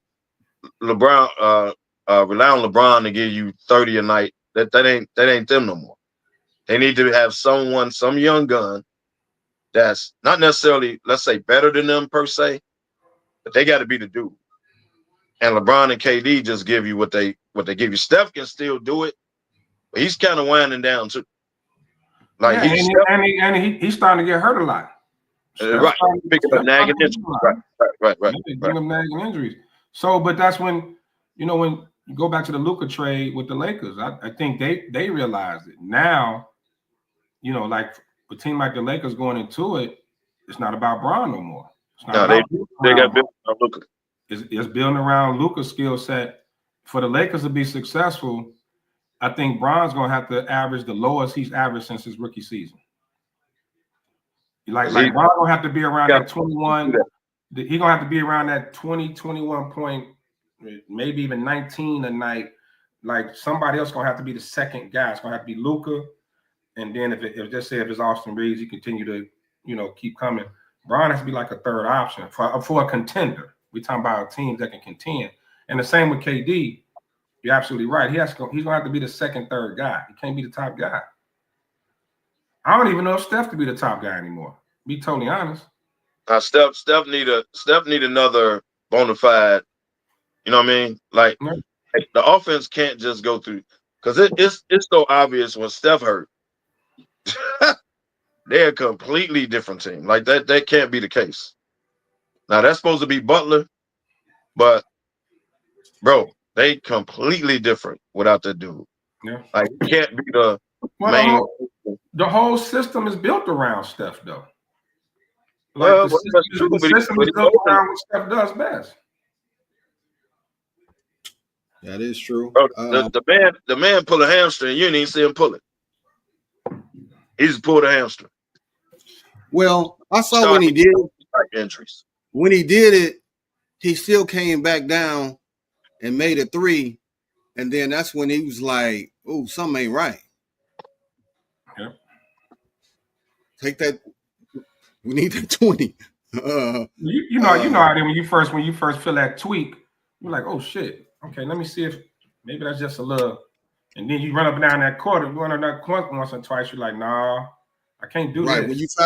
rely on LeBron to give you 30 a night. That ain't them no more. They need to have some young gun that's not necessarily, let's say, better than them per se, but they got to be the dude. And LeBron and KD just give you what they give you. Steph can still do it, but he's kind of winding down too. Like he's starting to get hurt a lot. Right, picking up nagging injuries. Right. Nagging injuries. So, but that's when when you go back to the Luka trade with the Lakers, I think they realized it now. Like a team like the Lakers going into it, it's not about Bron no more. It's not they got built on Luka. It's building around Luka's skill set. For the Lakers to be successful, I think Bron's going to have to average the lowest he's averaged since his rookie season. Like Bron going to have to be around that 21. He's going to have to be around that 20, 21 point, maybe even 19 a night. Like somebody else going to have to be the second guy. It's going to have to be Luka. And then if it's Austin Reeves, he continue to, keep coming. Bron has to be like a third option for a contender. We're talking about teams that can contend. And the same with KD. You're absolutely right. He's going to have to be the second, third guy. He can't be the top guy. I don't even know if Steph could be the top guy anymore. Be totally honest. Steph need another bona fide. You know what I mean? Like the offense can't just go through because it's so obvious when Steph hurt. They're a completely different team. Like that can't be the case. Now that's supposed to be Butler, but bro, they completely different without that dude. Yeah. Like it can't be the main. The whole system is built around Steph, though. Like the system is built around what Steph does best. That is true. Bro, the man pull a hamstring. You didn't even see him pull it. He just pulled a hamstring. Well, I saw when he did injuries. When he did it, he still came back down and made a three, and then that's when he was like, "Oh, something ain't right." Yeah. Take that. We need that 20. You know how when you first feel that tweak, you're like, "Oh shit, okay, let me see if maybe that's just a little." And then you run up and down that court. You run up that court once or twice. You're like, "Nah, I can't do right." this."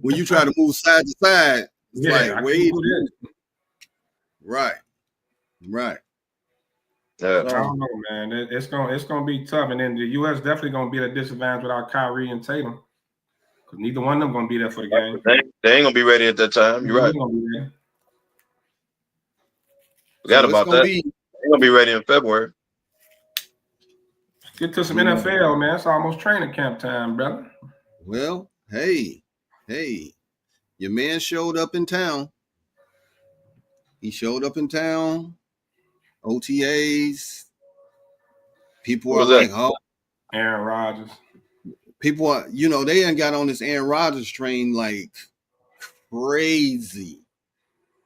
When you try to move side to side, it's like, wait. Right. I don't know, man. It's gonna be tough, and then the U.S. definitely gonna be at a disadvantage without Kyrie and Tatum, because neither one of them gonna be there for the game. They ain't gonna be ready at that time. You're right. Forgot about that. They ain't gonna be ready in February. Get to some NFL, man. It's almost training camp time, brother. Well, hey, your man showed up in town. He showed up in town. OTAs. People are like, oh, Aaron Rodgers. People are, they ain't got on this Aaron Rodgers train like crazy.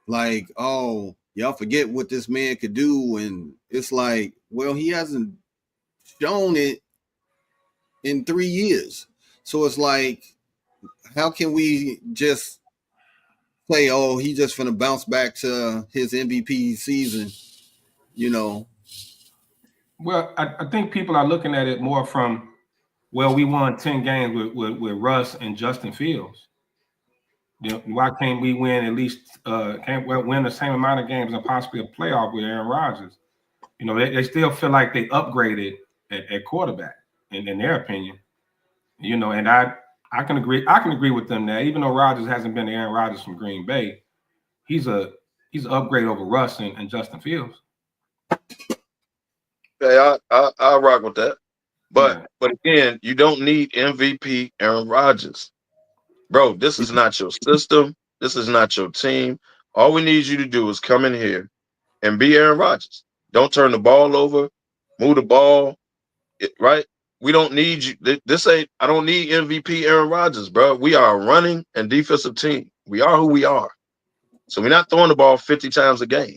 Like, oh, y'all forget what this man could do. And it's like, well, he hasn't shown it in 3 years. So it's like, how can we just say, oh, he just finna bounce back to his MVP season, Well, I think people are looking at it more from, well, we won 10 games with Russ and Justin Fields. Why can't we win at least can't win the same amount of games and possibly a playoff with Aaron Rodgers? They still feel like they upgraded at quarterback in their opinion. And I can agree with them that even though Rodgers hasn't been Aaron Rodgers from Green Bay, he's an upgrade over Russ and Justin Fields. Okay, I rock with that. But again, you don't need MVP Aaron Rodgers. Bro, this is not your system. This is not your team. All we need you to do is come in here and be Aaron Rodgers. Don't turn the ball over, move the ball, right? We don't need you. I don't need MVP Aaron Rodgers, bro. We are a running and defensive team. We are who we are. So we're not throwing the ball 50 times a game.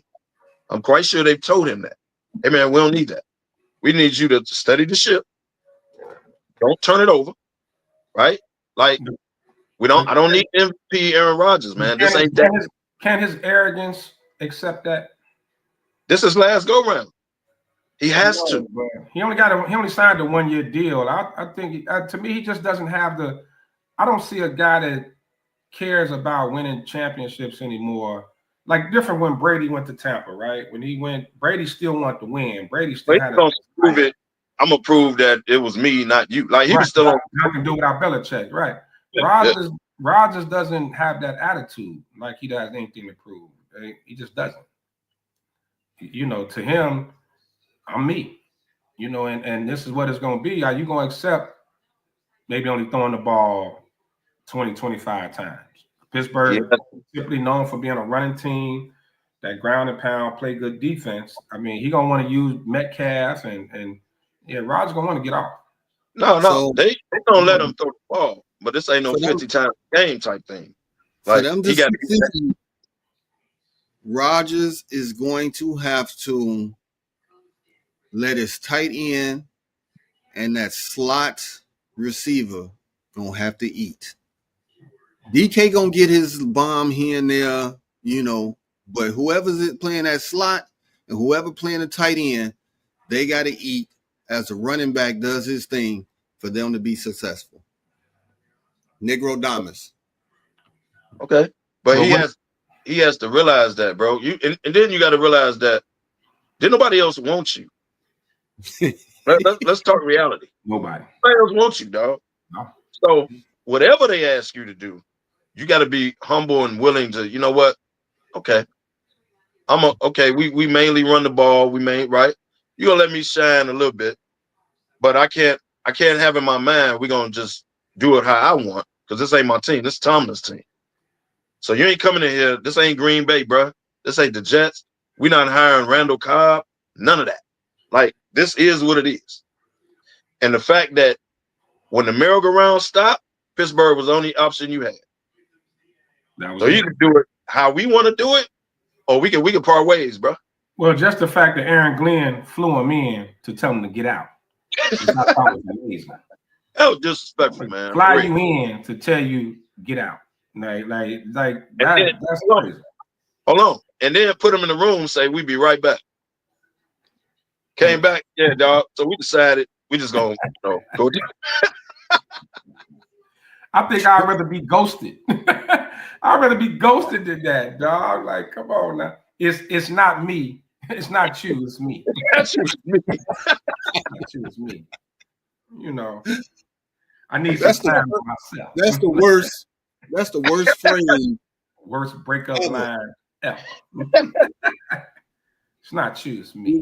I'm quite sure they've told him that. Hey, man, we don't need that. We need you to steady the ship. Don't turn it over, right? Like, I don't need MVP Aaron Rodgers, man. This ain't that. Can his arrogance accept that? This is last go round. He has to. He only signed a 1-year deal. I think to me, he just doesn't have I don't see a guy that cares about winning championships anymore. Like different when Brady went to Tampa, right? When he went, Brady still wanted to win. Brady still had to prove it. I'm gonna prove that it was me, not you. Like he was still on. I can do without Belichick, right? Rodgers doesn't have that attitude like he does anything to prove. He just doesn't. To him, I'm me. And this is what it's gonna be. Are you gonna accept maybe only throwing the ball 20, 25 times? Pittsburgh typically known for being a running team, that ground and pound, play good defense. I mean, he gonna want to use Metcalf and Rodgers gonna want to get off. No, so, they don't let him throw the ball, but this ain't no 50 times game type thing. Like he got to. Rodgers is going to have to let his tight end and that slot receiver gonna have to eat. DK gonna get his bomb here and there, but whoever's playing that slot and whoever playing the tight end, they got to eat as the running back does his thing for them to be successful. Negro Damas. Okay, but he has to realize that, bro. And then you got to realize that didn't nobody else want you. Let's talk reality. Nobody else wants you, dog. No. So whatever they ask you to do, you got to be humble and willing to. You know what? Okay, we mainly run the ball. Right. You gonna let me shine a little bit, but I can't have in my mind we're gonna just do it how I want because this ain't my team. This is Tomlin's team. So you ain't coming in here. This ain't Green Bay, bro. This ain't the Jets. We're not hiring Randall Cobb. None of that. Like this is what it is. And the fact that when the merry-go-round stopped, Pittsburgh was the only option you had. So you can do it how we want to do it, or we can part ways, bro. Well, just the fact that Aaron Glenn flew him in to tell him to get out. That was amazing. That was disrespectful, man. Fly you in to tell you get out. Like that's crazy. Hold on. And then put him in the room and say, we be right back. Came back, yeah, dog. So we decided we just gonna go. I think I'd rather be ghosted. I'd rather be ghosted than that, dog. Like, come on now. It's not me. It's not you. It's me. That's me. It's me. I need some time for myself. That's the worst. That's the worst phrase. Worst breakup line ever. It's not you, it's me.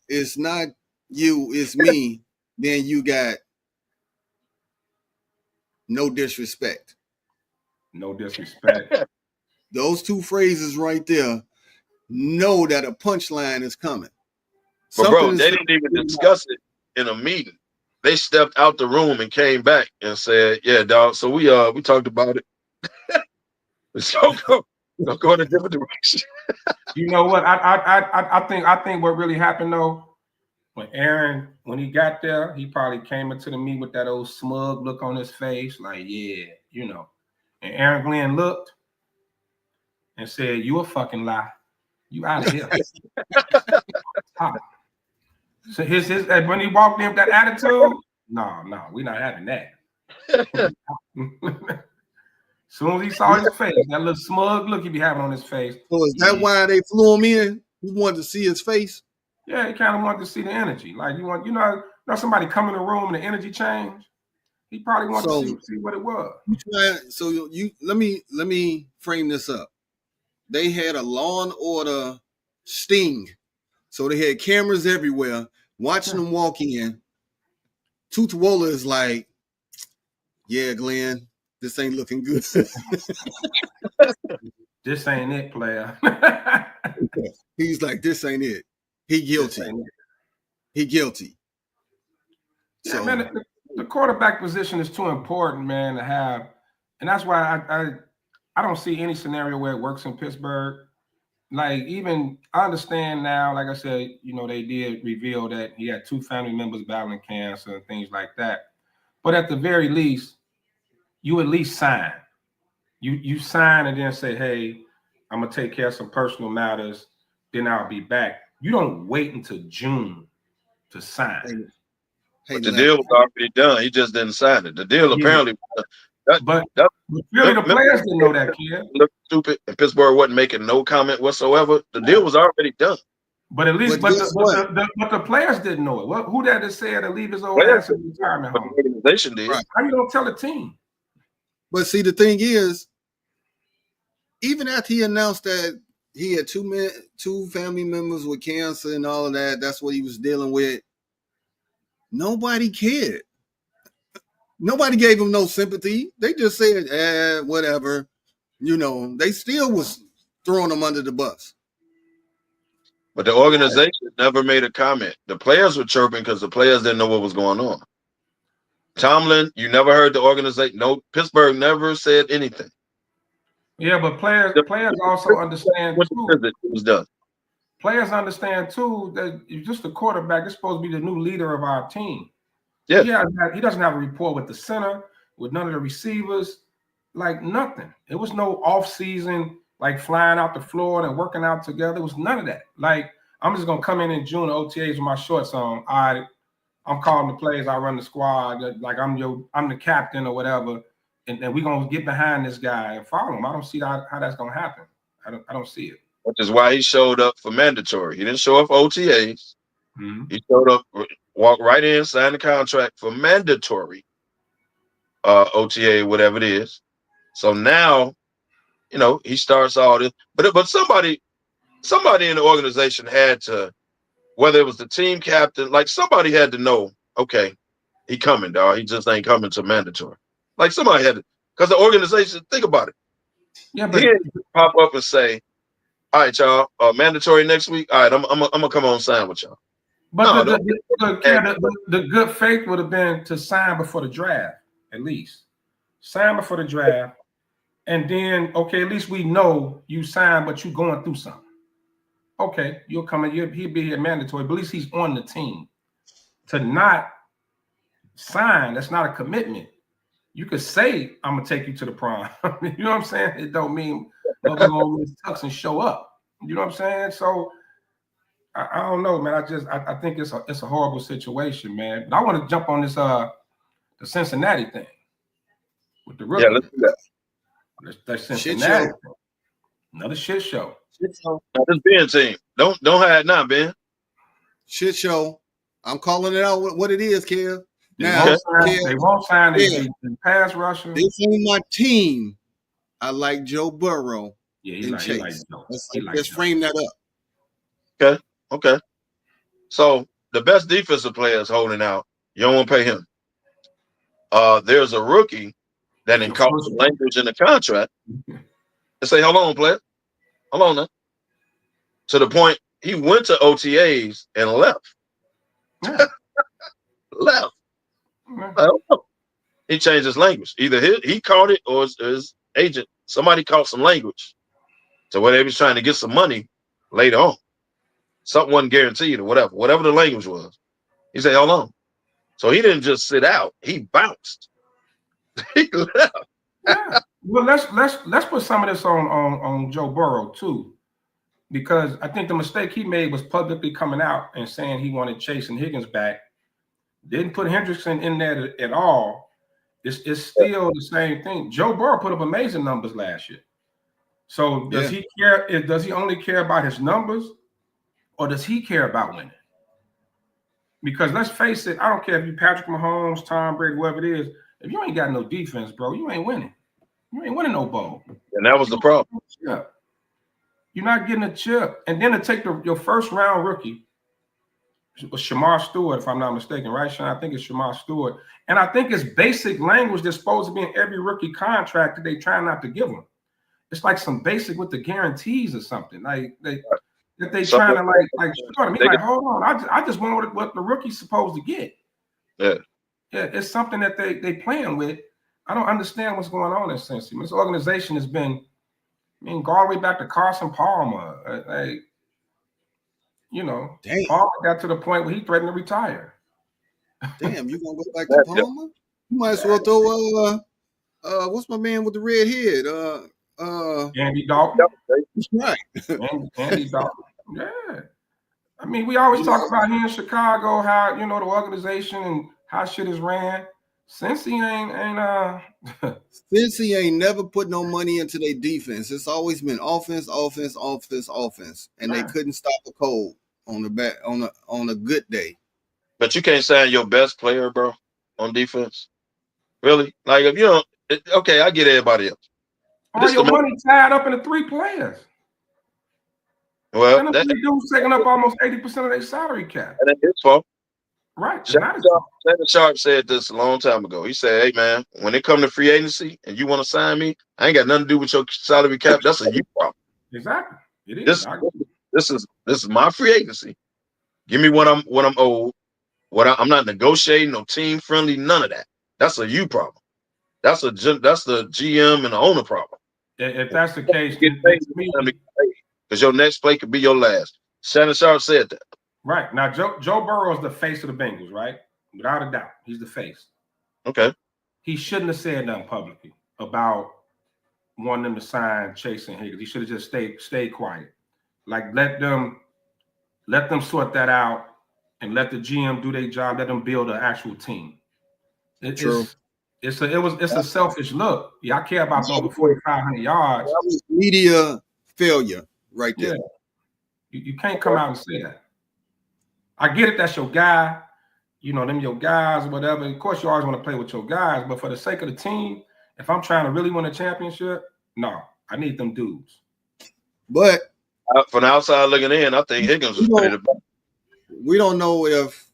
It's not you, it's me. Then you got no disrespect. No disrespect. Those two phrases right there, know that a punchline is coming. But bro, they didn't even discuss it in a meeting. They stepped out the room and came back and said, "Yeah, dog. So we talked about it. So go in a different direction." You know what? I think what really happened though, when Aaron, when he got there, he probably came into the meeting with that old smug look on his face, like, yeah, you know. And Aaron Glenn looked and said, "You a fucking lie. You out of here." So his when he walked in with that attitude, no, we're not having that. Soon as he saw his face, that little smug look he be having on his face. So is that why they flew him in? You wanted to see his face? Yeah, he kind of wanted to see the energy. Like you know somebody come in the room and the energy change. He probably wanted to see what it was. So you let me frame this up. They had a Law and Order sting. So they had cameras everywhere watching them walk in. Tutuola is like, "Yeah, Glenn, this ain't looking good." This ain't it, player. He's like, "This ain't it." He guilty. He guilty. Yeah, so, man, the quarterback position is too important, man, to have, and that's why I don't see any scenario where it works in Pittsburgh. Like, even I understand now, like I said, you know, they did reveal that he had 2 family members battling cancer and things like that. But at the very least, you at least sign. You sign and then say, "Hey, I'm gonna take care of some personal matters, then I'll be back." You don't wait until June to sign. But the deal was already done. He just didn't sign it. The deal apparently. But really, the players didn't know that, kid. Look stupid, and Pittsburgh wasn't making no comment whatsoever. The deal was already done. But at least, but the players didn't know it. Who that said to leave his old ass in retirement home? The organization did. Right. How you gonna tell a team? But see, the thing is, even after he announced that he had 2 family members with cancer and all of that, that's what he was dealing with. Nobody cared. Nobody gave him no sympathy. They just said, whatever. You know, they still was throwing him under the bus. But the organization never made a comment. The players were chirping because the players didn't know what was going on. Tomlin, you never heard the organization. No, Pittsburgh never said anything. Yeah, but players also understand too. It was done. Players understand too that you're just a quarterback. You're supposed to be the new leader of our team. Yeah. He doesn't have a rapport with the center, with none of the receivers, like nothing. It was no off-season, like flying out to Florida and working out together. It was none of that. Like, I'm just gonna come in June OTAs with my shorts on. I'm calling the plays. I run the squad. Like I'm the captain or whatever, and we're gonna get behind this guy and follow him. I don't see how that's gonna happen. I don't see it. Which is why he showed up for mandatory. He didn't show up for OTAs. Mm-hmm. He showed up, walked right in, signed the contract for mandatory OTA, whatever it is. So now, you know, he starts all this. But somebody in the organization had to, whether it was the team captain, like somebody had to know, okay, he coming, dog. He just ain't coming to mandatory. Like somebody had to, because the organization, think about it. Yeah, but he didn't pop up and say, "All right, y'all, mandatory next week. All right, I'm gonna come on sign with y'all." But the good faith would have been to sign before the draft, at least. Sign before the draft, and then, okay, at least we know you signed, but you're going through something. Okay, you'll come in, he'll be here mandatory, but at least he's on the team. To not sign, that's not a commitment. You could say, "I'm going to take you to the prom." You know what I'm saying? It don't mean we're going to tux and show up. You know what I'm saying? So, I don't know, man. I think it's a horrible situation, man. But I want to jump on this the Cincinnati thing with the rookie. Yeah, let's do that. That's Cincinnati. Another shit show. Now, this Ben team. Don't hide now, Ben. Shit show. I'm calling it out what it is, Kev. Now they won't sign the pass rusher. This ain't my team. I like Joe Burrow. Yeah, he like Joe. Let's frame that up. Okay. Okay. So the best defensive player is holding out. You don't want to pay him. There's a rookie that encounters language in the contract and say, hold on, player. Hold on now. To the point he went to OTAs and left. Yeah. Left. Yeah. I don't know. He changed his language. Either he caught it or his agent, somebody caught some language to where they was trying to get some money later on. Something wasn't guaranteed or whatever. Whatever the language was. He said, hold on. So he didn't just sit out. He bounced. He left. Yeah. Well, let's put some of this on Joe Burrow too, because I think the mistake he made was publicly coming out and saying he wanted Chase and Higgins back. Didn't put Hendrickson in there at all. It's still the same thing. Joe Burrow put up amazing numbers last year. So does he care? Does he only care about his numbers, or does he care about winning? Because let's face it, I don't care if you Patrick Mahomes, Tom Brady, whoever it is. If you ain't got no defense, bro, you ain't winning. You ain't winning no bowl. And that was the problem. Yeah. You're not getting a chip. And then to take your first round rookie was Shamar Stewart, if I'm not mistaken, right, Sean? I think it's Shamar Stewart. And I think it's basic language that's supposed to be in every rookie contract that they try not to give them. It's like some basic with the guarantees or something. Like they trying to like hold on. I just want what the rookie's supposed to get. Yeah. Yeah, it's something that they playing with. I don't understand what's going on in Cincy. This organization has been, go all the way back to Carson Palmer. Palmer got to the point where he threatened to retire. Damn, you gonna go back to Palmer? You might as well throw what's my man with the red head? Andy Dalton. That's right. Andy Dalton. Yeah. I mean, we always talk about here in Chicago how the organization and how shit is ran. Cincy Cincy ain't never put no money into their defense. It's always been offense, and they couldn't stop a cold on a good day. But you can't sign your best player, bro, on defense. Really? Like if you don't, okay, I get everybody else. All your money tied up in the 3 players. Well, and the 3 dudes taking up almost 80% of their salary cap. And that's his fault. Right. Shannon Sharp said this a long time ago. He said, hey, man, when it comes to free agency and you want to sign me, I ain't got nothing to do with your salary cap. That's a you problem. Exactly. It is. This is my free agency. Give me what I'm owed. I'm not negotiating, no team friendly, none of that. That's a you problem. That's the GM and the owner problem. If that's the case, because your next play could be your last. Shannon Sharp said that. Right. Now, Joe Burrow is the face of the Bengals, right? Without a doubt. He's the face. Okay. He shouldn't have said nothing publicly about wanting them to sign Chase and Higgins. He should have just stayed quiet. Like let them sort that out and let the GM do their job. Let them build an actual team. It's a selfish look. Yeah, I care about throwing 4,500 yards. That was media failure right there. Yeah. You can't come out and say that. I get it. That's your guy. Them your guys, whatever. Of course, you always want to play with your guys, but for the sake of the team, if I'm trying to really win a championship, no, I need them dudes. But from the outside looking in, I think Higgins was ready to. We don't know if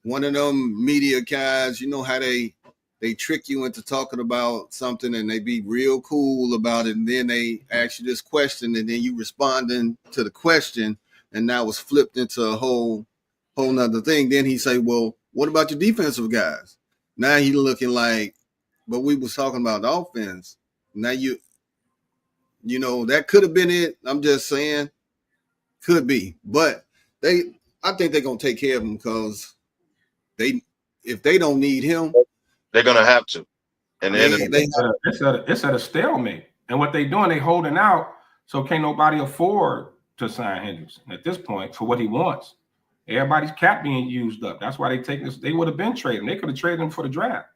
one of them media guys, how they trick you into talking about something and they be real cool about it, and then they ask you this question, and then you responding to the question, and now it's flipped into a whole nother thing. Then he say, well, what about your defensive guys? Now he looking like, but we was talking about the offense. Now that could have been it. I'm just saying, could be. But I think they're going to take care of him because if they don't need him, they're going to have to. And then it's at a stalemate. And what they doing, they holding out, so can't nobody afford to sign Hendrickson at this point for what he wants. Everybody's cap being used up. That's why they take this. They would have been trading. They could have traded him for the draft.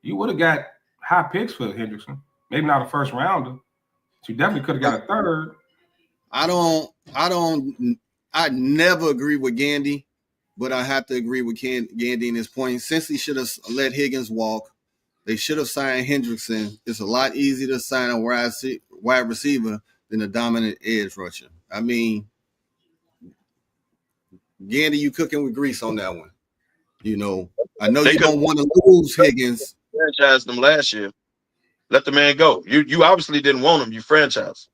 You would have got high picks for Hendrickson. Maybe not a first rounder. But you definitely could have got a third. I never agree with Gandy, but I have to agree with Gandy in his point. Since he should have let Higgins walk, they should have signed Hendrickson. It's a lot easier to sign a wide receiver than a dominant edge rusher. I mean, Gandy, you cooking with grease on that one. You know, I know you don't want to lose Higgins. Franchised them last year. Let the man go. You obviously didn't want him. You franchised.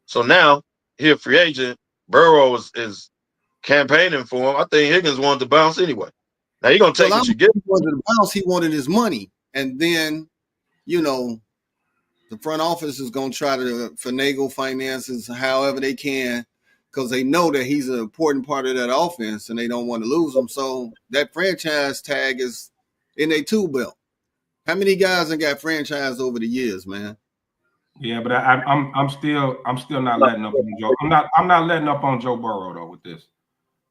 So now, here, free agent, Burrow is campaigning for him. I think Higgins wanted to bounce anyway. Now you're gonna take what you get. He wanted to bounce. He wanted his money, and then, you know, the front office is gonna try to finagle finances however they can, because they know that he's an important part of that offense, and they don't want to lose him. So that franchise tag is in a tool belt. How many guys have got franchised over the years, man? Yeah, but I'm still not letting up on Joe. I'm not letting up on Joe Burrow though with this.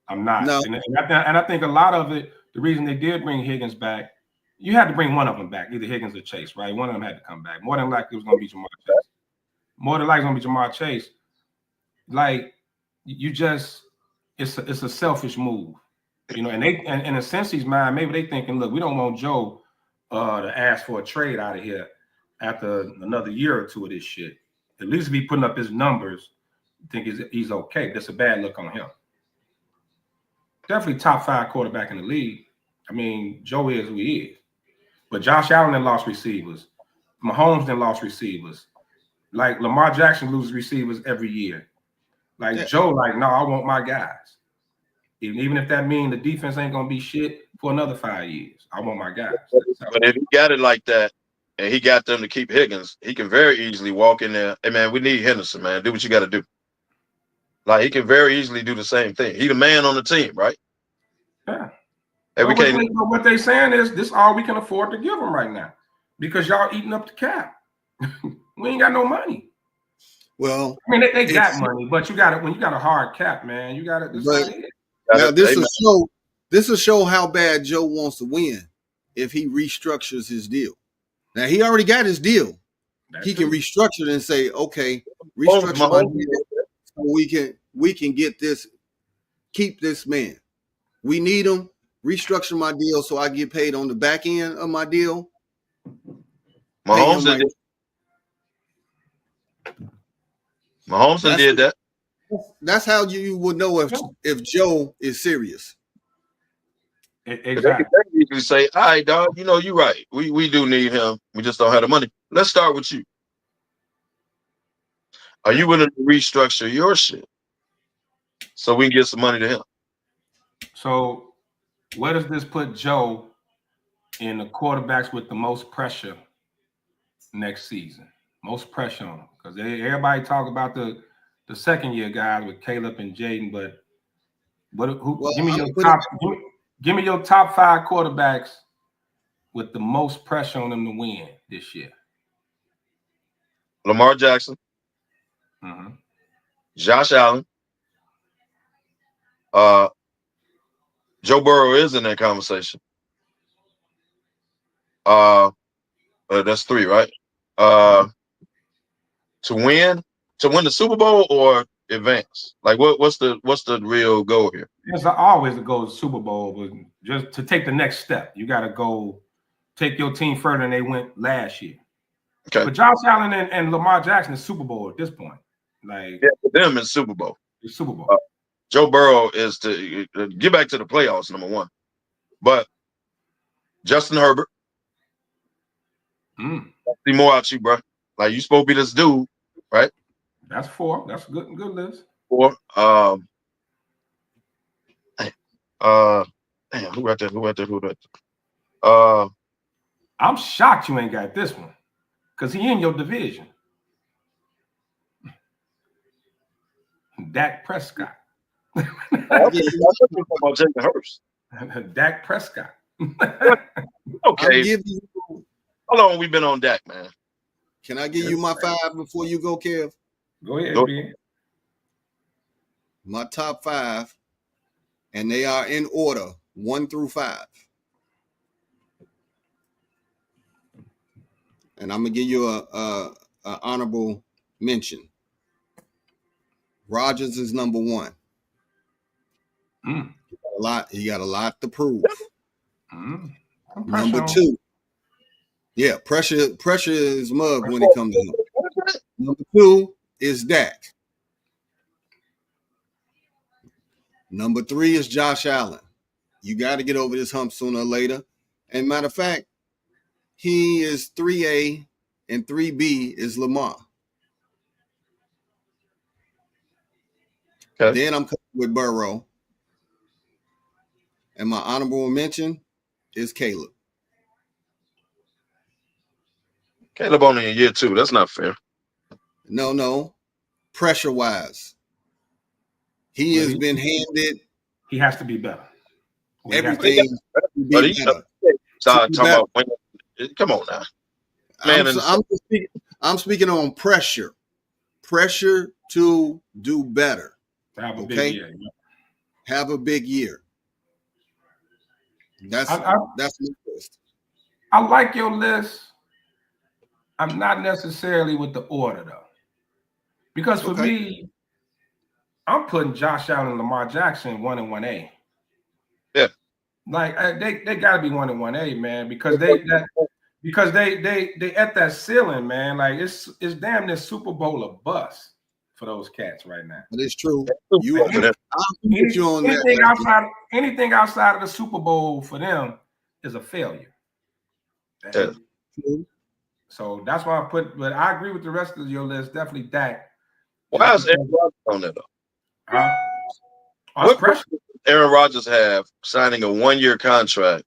I'm not. No. And I think a lot of it, the reason they did bring Higgins back, you had to bring one of them back, either Higgins or Chase, right? One of them had to come back. More than likely it was going to be Jamar Chase. More than likely it's going to be Jamar Chase. Like, you just, it's a selfish move, you know. And in a sense, he's mind, maybe they thinking, look, we don't want Joe to ask for a trade out of here after another year or two of this shit. At least if he putting up his numbers, I think he's okay. That's a bad look on him. Definitely top 5 quarterback in the league. I mean, Joe is who he is. But Josh Allen then lost receivers. Mahomes then lost receivers. Like Lamar Jackson loses receivers every year. Like Joe, like, no, I want my guys. Even if that means the defense ain't gonna be shit for another 5 years. I want my guys. But if he got it like that, and he got them to keep Higgins, he can very easily walk in there. Hey, man, we need Henderson, man. Do what you got to do. Like, he can very easily do the same thing. He the man on the team, right? Yeah. Hey, what they saying is this all we can afford to give him right now because y'all eating up the cap. We ain't got no money. Well, I mean, they got money, but you got it when you got a hard cap, man. You got it. Now this will show how bad Joe wants to win if he restructures his deal. Now he already got his deal. He can restructure it and say, okay, restructure my deal so we can get this, keep this man. We need him. Restructure my deal so I get paid on the back end of my deal. Mahomes did that. That's how you would know if Joe is serious. Exactly. They can say, all right, dog, you know, you're right. We do need him. We just don't have the money. Let's start with you. Are you willing to restructure your shit so we can get some money to him? So where does this put Joe in the quarterbacks with the most pressure next season? Most pressure on them. Because everybody talk about the second year guys with Caleb and Jaden, but give me your top 5 quarterbacks with the most pressure on them to win this year. Lamar Jackson, Josh Allen, Joe Burrow is in that conversation. That's 3, right? To win the Super Bowl or advance? Like what's the real goal here? It's always the goal of the Super Bowl, but just to take the next step, you got to go take your team further than they went last year. Okay. But Josh Allen and Lamar Jackson is Super Bowl at this point. Like, yeah, for them it's Super Bowl. It's Super Bowl. Joe Burrow is to get back to the playoffs, number 1. But Justin Herbert, see more out you, bro. Like, you supposed to be this dude, right? That's 4. That's a good list. 4. Damn, who right there? I'm shocked you ain't got this one, because he in your division. Dak Prescott. Dak Prescott. Okay. How long we been on Dak, man? Can I give you my 5 before you go, Kev? Go ahead, man. My top 5, and they are in order 1 through 5. And I'm gonna give you a honorable mention. Rodgers is number 1. He got a lot to prove. Number 2. Yeah, pressure is mug when it comes to him. Number 2 is Dak. Number 3 is Josh Allen. You got to get over this hump sooner or later. And matter of fact, he is 3A and 3B is Lamar. Okay. Then I'm coming with Burrow. And my honorable mention is Caleb. Caleb only in year 2. That's not fair. No. Pressure-wise. He has been handed. He has to be better. Everything. Come on now. Man, I'm speaking on pressure. Pressure to do better. Have a big year. Have a big year. That's my list. I like your list. I'm not necessarily with the order though. Because for me, I'm putting Josh Allen and Lamar Jackson 1 and 1A. Yeah. Like they gotta be 1 and 1A, man, because they at that ceiling, man. Like it's damn near Super Bowl or bust for those cats right now. But it's true. Anything outside of the Super Bowl for them is a failure. Yeah. So that's why I put. But I agree with the rest of your list. Definitely Dak. Why is Aaron Rodgers on there though? What pressure does Aaron Rodgers have signing a 1-year contract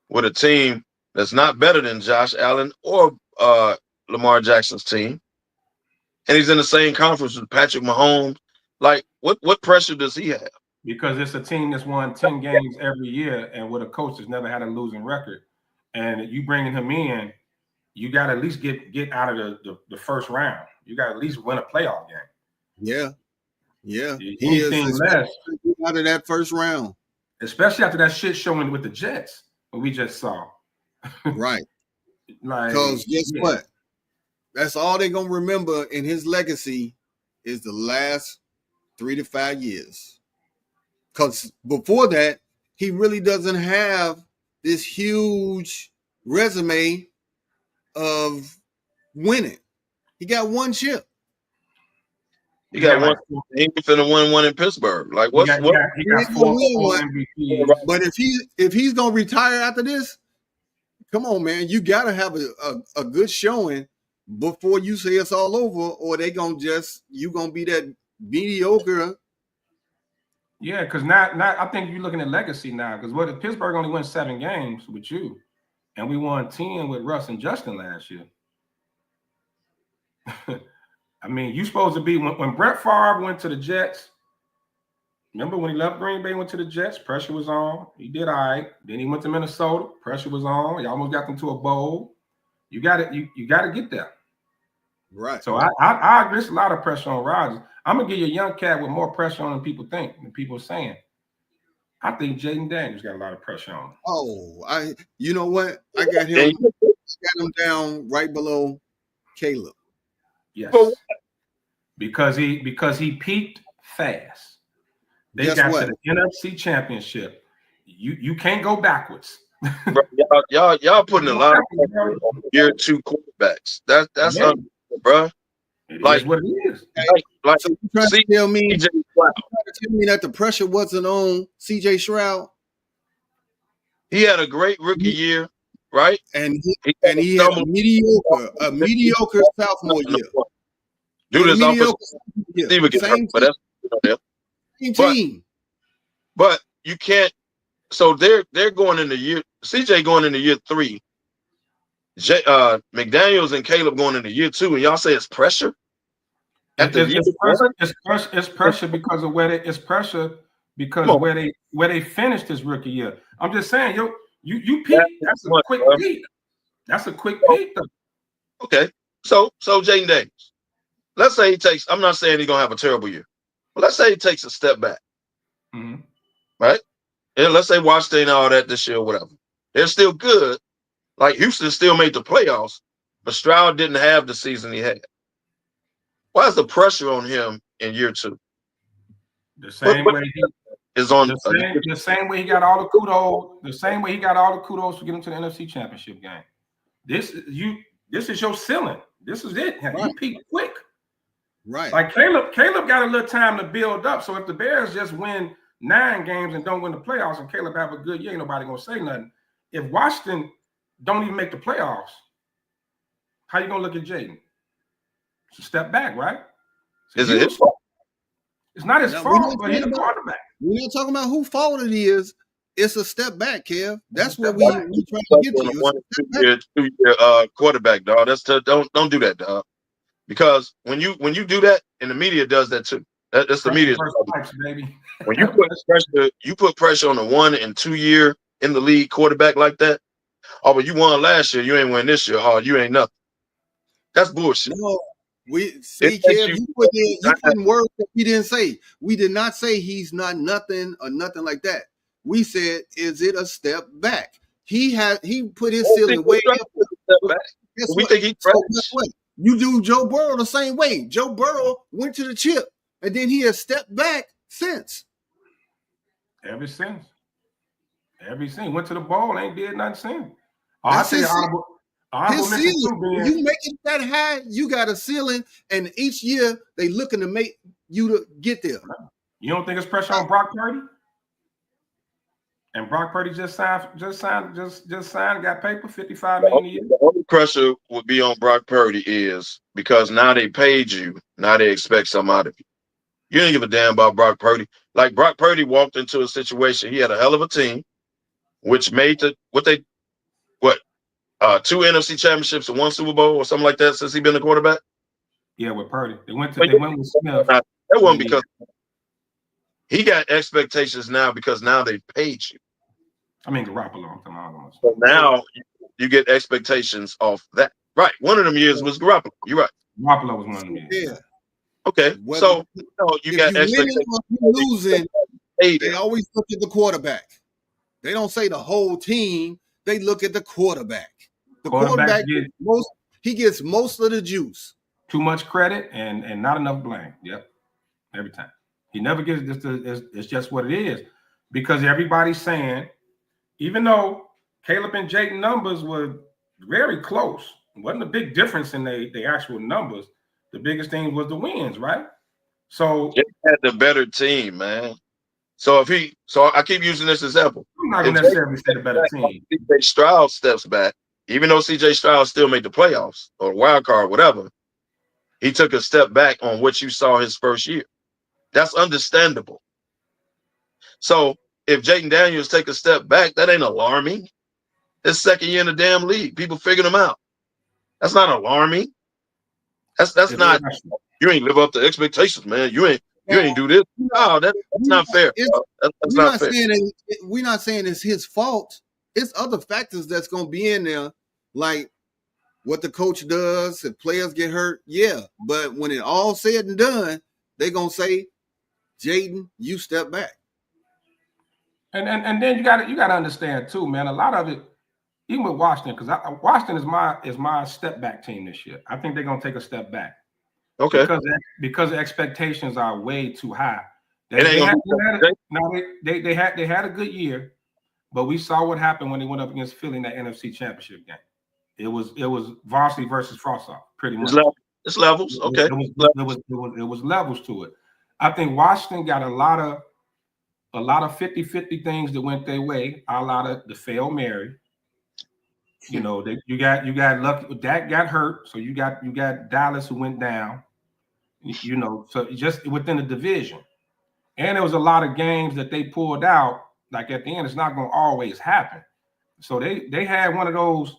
with a team that's not better than Josh Allen or Lamar Jackson's team, and he's in the same conference with Patrick Mahomes? Like, what pressure does he have? Because it's a team that's won 10 games every year, and with a coach that's never had a losing record, and you bringing him in, you got to at least get out of the first round. You got to at least win a playoff game. Yeah. He is out of that first round, especially after that shit showing with the Jets, what we just saw. Right. Because guess what? That's all they're gonna remember in his legacy is the last 3 to 5 years. Because before that, he really doesn't have this huge resume of winning. He got 1 chip. He got one. He finna win 1 in Pittsburgh. Like he got 4 MVPs. But if he's gonna retire after this, come on, man, you gotta have a good showing before you say it's all over, or they gonna you gonna be that mediocre. Yeah, because now I think you're looking at legacy now. Because what if Pittsburgh only won 7 games with you, and we won 10 with Russ and Justin last year. I mean, you supposed to be when Brett Favre went to the Jets. Remember when he left Green Bay, went to the Jets, pressure was on. He did all right. Then he went to Minnesota, pressure was on. He almost got them to a bowl. You got to get there. Right. So I agree. There's a lot of pressure on Rodgers. I'm gonna give you a young cat with more pressure on than people think, than people are saying. I think Jaden Daniels got a lot of pressure on him. Oh, you know what? I got him down right below Caleb. Yes. Because he peaked fast. They got to the NFC Championship. You can't go backwards. Bro, y'all putting a lot of pressure on year 2 quarterbacks. That's bro. Like what it is. Like so you trying to tell me that the pressure wasn't on CJ Stroud? He had a great rookie year, right? And he had a mediocre sophomore year. Dude is same team. But you can't. So they're going into year. CJ going into year 3. McDaniels and Caleb going into year 2, and y'all say it's pressure. It's pressure because of where they finished his rookie year. I'm just saying, you peaked. That's a quick peak. That's a quick peak, though. Okay, so Jaden Daniels. Let's say he takes. I'm not saying he's gonna have a terrible year, but let's say he takes a step back. Mm-hmm. Right? And let's say Washington all that this year, whatever. They're still good. Like Houston still made the playoffs, but Stroud didn't have the season he had. Why is the pressure on him in year 2? The same way he got all the kudos. The same way he got all the kudos for getting to the NFC Championship game. This is your ceiling. This is it. Right. You peak quick. Right. Like Caleb got a little time to build up. So if the Bears just win 9 games and don't win the playoffs, and Caleb have a good year, ain't nobody gonna say nothing. If Washington don't even make the playoffs, how you gonna look at Jaden? It's a step back, right? Is it his fault? It's not his fault, but he's the quarterback. We're not talking about whose fault it is. It's a step back, Kev. That's what we trying to get to. One two-year quarterback, dog. Don't do that, dog. Because when you do that, and the media does that too. That's the media. Baby. When you put pressure on a 1 and 2 year in the league quarterback like that. Oh, but you won last year. You ain't win this year. Oh, you ain't nothing. That's bullshit. No, we see, Kev. You put in words that we didn't say. We did not say he's not nothing or nothing like that. We said, is it a step back? He put his ceiling way up. We think he's fresh. Guess what? You do Joe Burrow the same way. Joe Burrow went to the chip, and then he has stepped back since. Ever since. Went to the bowl, ain't did nothing since. That's his honorable ceiling. When you make it that high, you got a ceiling, and each year they looking to make you to get there. You don't think it's pressure on Brock Purdy? And Brock Purdy just signed, got paper, $55 million a year. The only pressure would be on Brock Purdy is because now they paid you, now they expect something out of you. You didn't give a damn about Brock Purdy. Like Brock Purdy walked into a situation, he had a hell of a team, which made 2 NFC championships and 1 Super Bowl or something like that since he been a quarterback. Yeah, with Purdy. They went with Smith. That wasn't because he got expectations now because now they paid you. I mean, Garoppolo. So now you get expectations off that. Right. One of them years was Garoppolo. You're right. Garoppolo was one of them years. Yeah. Okay. So you got expectations. Losing, they always look at the quarterback. They don't say the whole team. They look at the quarterback. The quarterback gets most of the juice. Too much credit and not enough blame. Yep. Every time. He never gets it's just what it is. Because everybody's saying, even though Caleb and Jayden numbers were very close, it wasn't a big difference in the actual numbers. The biggest thing was the wins, right? So Jayden had the better team, man. So I keep using this example. I'm not gonna necessarily say the better team. CJ Stroud steps back, even though CJ Stroud still made the playoffs or wild card, whatever. He took a step back on what you saw his first year. That's understandable. So if Jayden Daniels take a step back, that ain't alarming. His second year in the damn league. People figured him out. That's not alarming. That's not. You ain't live up to expectations, man. You ain't do this. No, that's not fair. That's not fair. We're not saying it's his fault. It's other factors that's gonna be in there, like what the coach does. If players get hurt, yeah. But when it all said and done, they're gonna say, Jayden, you step back. And then you got to understand too, man. A lot of it, even with Washington, because Washington is my step back team this year. I think they're gonna take a step back. Okay. Because the expectations are way too high. They had a good year, but we saw what happened when they went up against Philly in that NFC Championship game. It was varsity versus frost-off, pretty much. It's levels. Okay. It was levels to it. I think Washington got a lot of 50-50 things that went their way, a lot of the fail Mary. You know, you got lucky. Dak got hurt, so you got Dallas who went down. You know, so just within the division, and there was a lot of games that they pulled out. Like at the end, it's not going to always happen. So they had one of those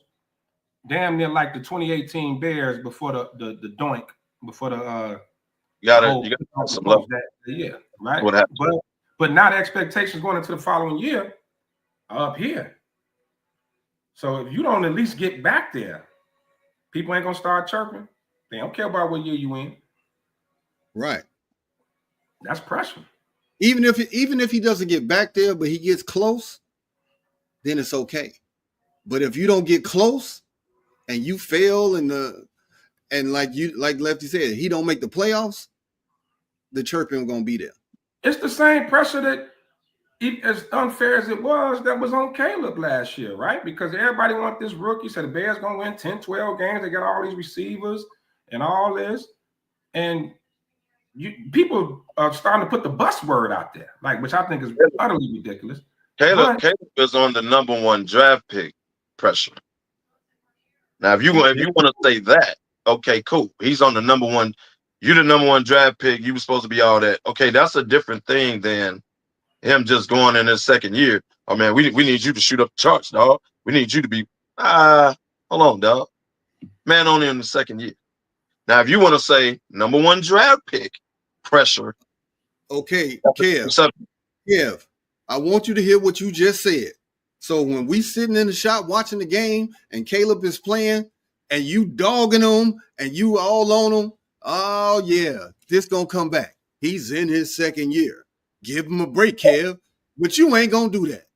damn near like the 2018 Bears before the doink before the you got some love. Yeah, right. What happened? But now the expectations going into the following year are up here. So if you don't at least get back there, people ain't gonna start chirping. They don't care about what year you in. Right. That's pressure. Even if he doesn't get back there, but he gets close, then it's okay. But if you don't get close and you fail and like Lefty said, he don't make the playoffs, the chirping gonna be there. It's the same pressure that, as unfair as it was, that was on Caleb last year, right? Because everybody want this rookie. Said the Bears going to win 10, 12 games. They got all these receivers and all this. And people are starting to put the bus word out there, like, which I think is utterly ridiculous. Caleb is on the #1 draft pick pressure. Now, if you want to say that, okay, cool. He's on the #1. You're the #1 draft pick. You were supposed to be all that. Okay, that's a different thing than him just going in his second year. Oh man, we need you to shoot up the charts, dog. We need you to be hold on, dog. Man, only in the second year. Now, if you want to say #1 draft pick pressure, okay, Kev, I want you to hear what you just said. So when we sitting in the shop watching the game and Caleb is playing and you dogging him and you all on him, oh yeah, this gonna come back. He's in his second year. Give him a break, Kev. But you ain't gonna do that.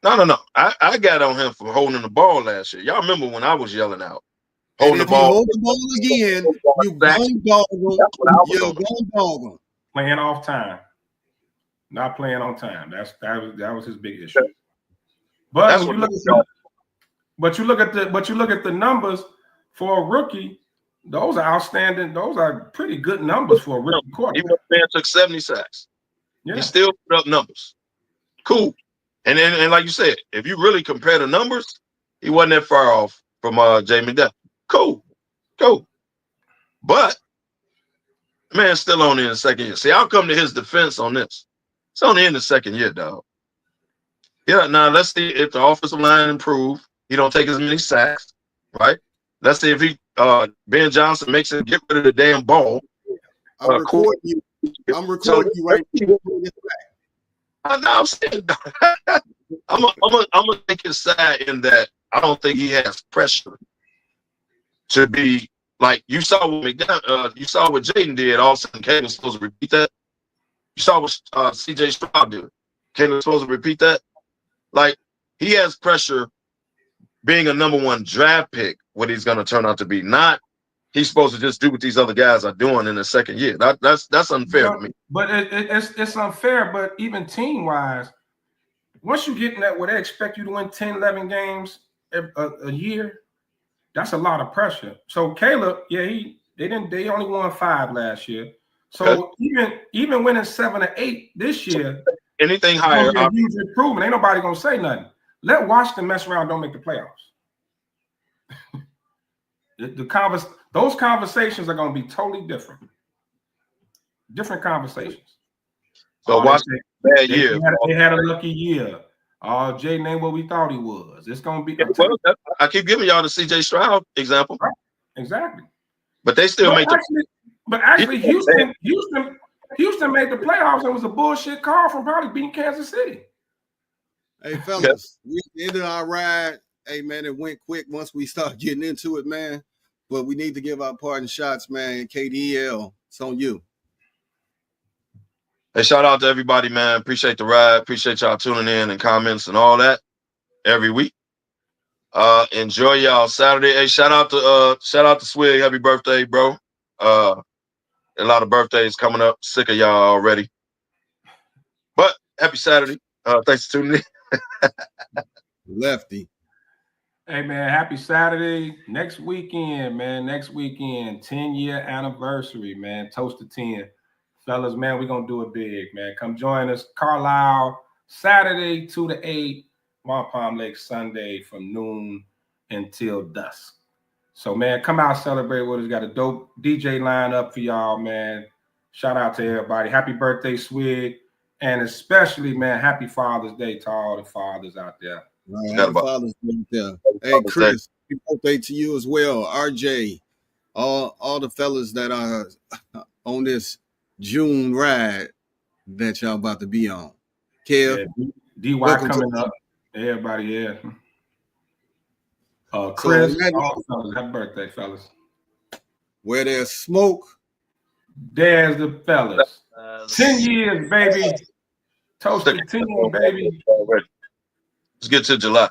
No. I got on him for holding the ball last year. Y'all remember when I was yelling out, holding the ball. Hold the ball again, you gonna dog him. You're gonna dog him. Playing off time. Not playing on time. That was his big issue. But when you look at the numbers for a rookie, those are outstanding. Those are pretty good numbers for a rookie quarterback. Even if took 70 sacks. Yeah. He still put up numbers. Cool. And like you said, if you really compare the numbers, he wasn't that far off from Jay McDuffie. Cool. But man, still only in the second year. See, I'll come to his defense on this. It's only in the second year, dog. Yeah, now let's see if the offensive line improve. He don't take as many sacks, right? Let's see if Ben Johnson makes him get rid of the damn ball. I'm recording you. I'm recording you right now. I'm saying, I'm gonna take his side in that I don't think he has pressure to be like you saw what you saw what Jaden did. All of a sudden, Caleb was supposed to repeat that. You saw what CJ Stroud did. Caleb was supposed to repeat that. Like he has pressure being a #1 draft pick. What he's going to turn out to be, not he's supposed to just do what these other guys are doing in the second year. That's unfair to me. But it's unfair. But even team wise, once you get in that where they expect you to win 10, 11 games a year, that's a lot of pressure. So Caleb, they only won 5 last year. So even winning 7 or 8 this year, anything higher, a huge improvement. Ain't nobody gonna say nothing. Let Washington mess around, don't make the playoffs. Those conversations are gonna be totally different. Different conversations. So Washington bad year. They had a lucky year. Jaden ain't what we thought he was. It's gonna be. I keep giving y'all the CJ Stroud example. Right. Exactly. But they still make But actually, Houston made the playoffs. It was a bullshit call from probably beating Kansas City. Hey, fellas, we ended our ride. Hey, man, it went quick once we started getting into it, man. But we need to give our parting shots, man. KDL, it's on you. Hey, shout out to everybody, man. Appreciate the ride. Appreciate y'all tuning in and comments and all that every week. Enjoy y'all Saturday. Hey, shout out to Swig. Happy birthday, bro. A lot of birthdays coming up. Sick of y'all already. But happy Saturday. Thanks for tuning in. Lefty. Hey, man, happy Saturday. Next weekend, man. 10-year anniversary, man. Toast to 10. Fellas, man, we're going to do it big, man. Come join us. Carlisle, Saturday 2 to 8. Palm Lake, Sunday from noon until dusk. So, man, come out, celebrate with us. Got a dope DJ line up for y'all, man. Shout out to everybody. Happy birthday, Swig. And especially, man, happy Father's Day to all the fathers out there. Happy Father's Day there. Hey, Chris, happy birthday to you as well. RJ, all the fellas that are on this June ride that y'all about to be on. Kev, DY coming up. Everybody, yeah. Chris, happy birthday, fellas. Where there's smoke, there's the fellas. 10 years, baby. Toast to 10, baby. Let's get to July.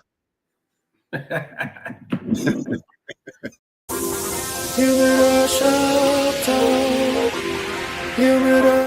Give it a shout out. Give it a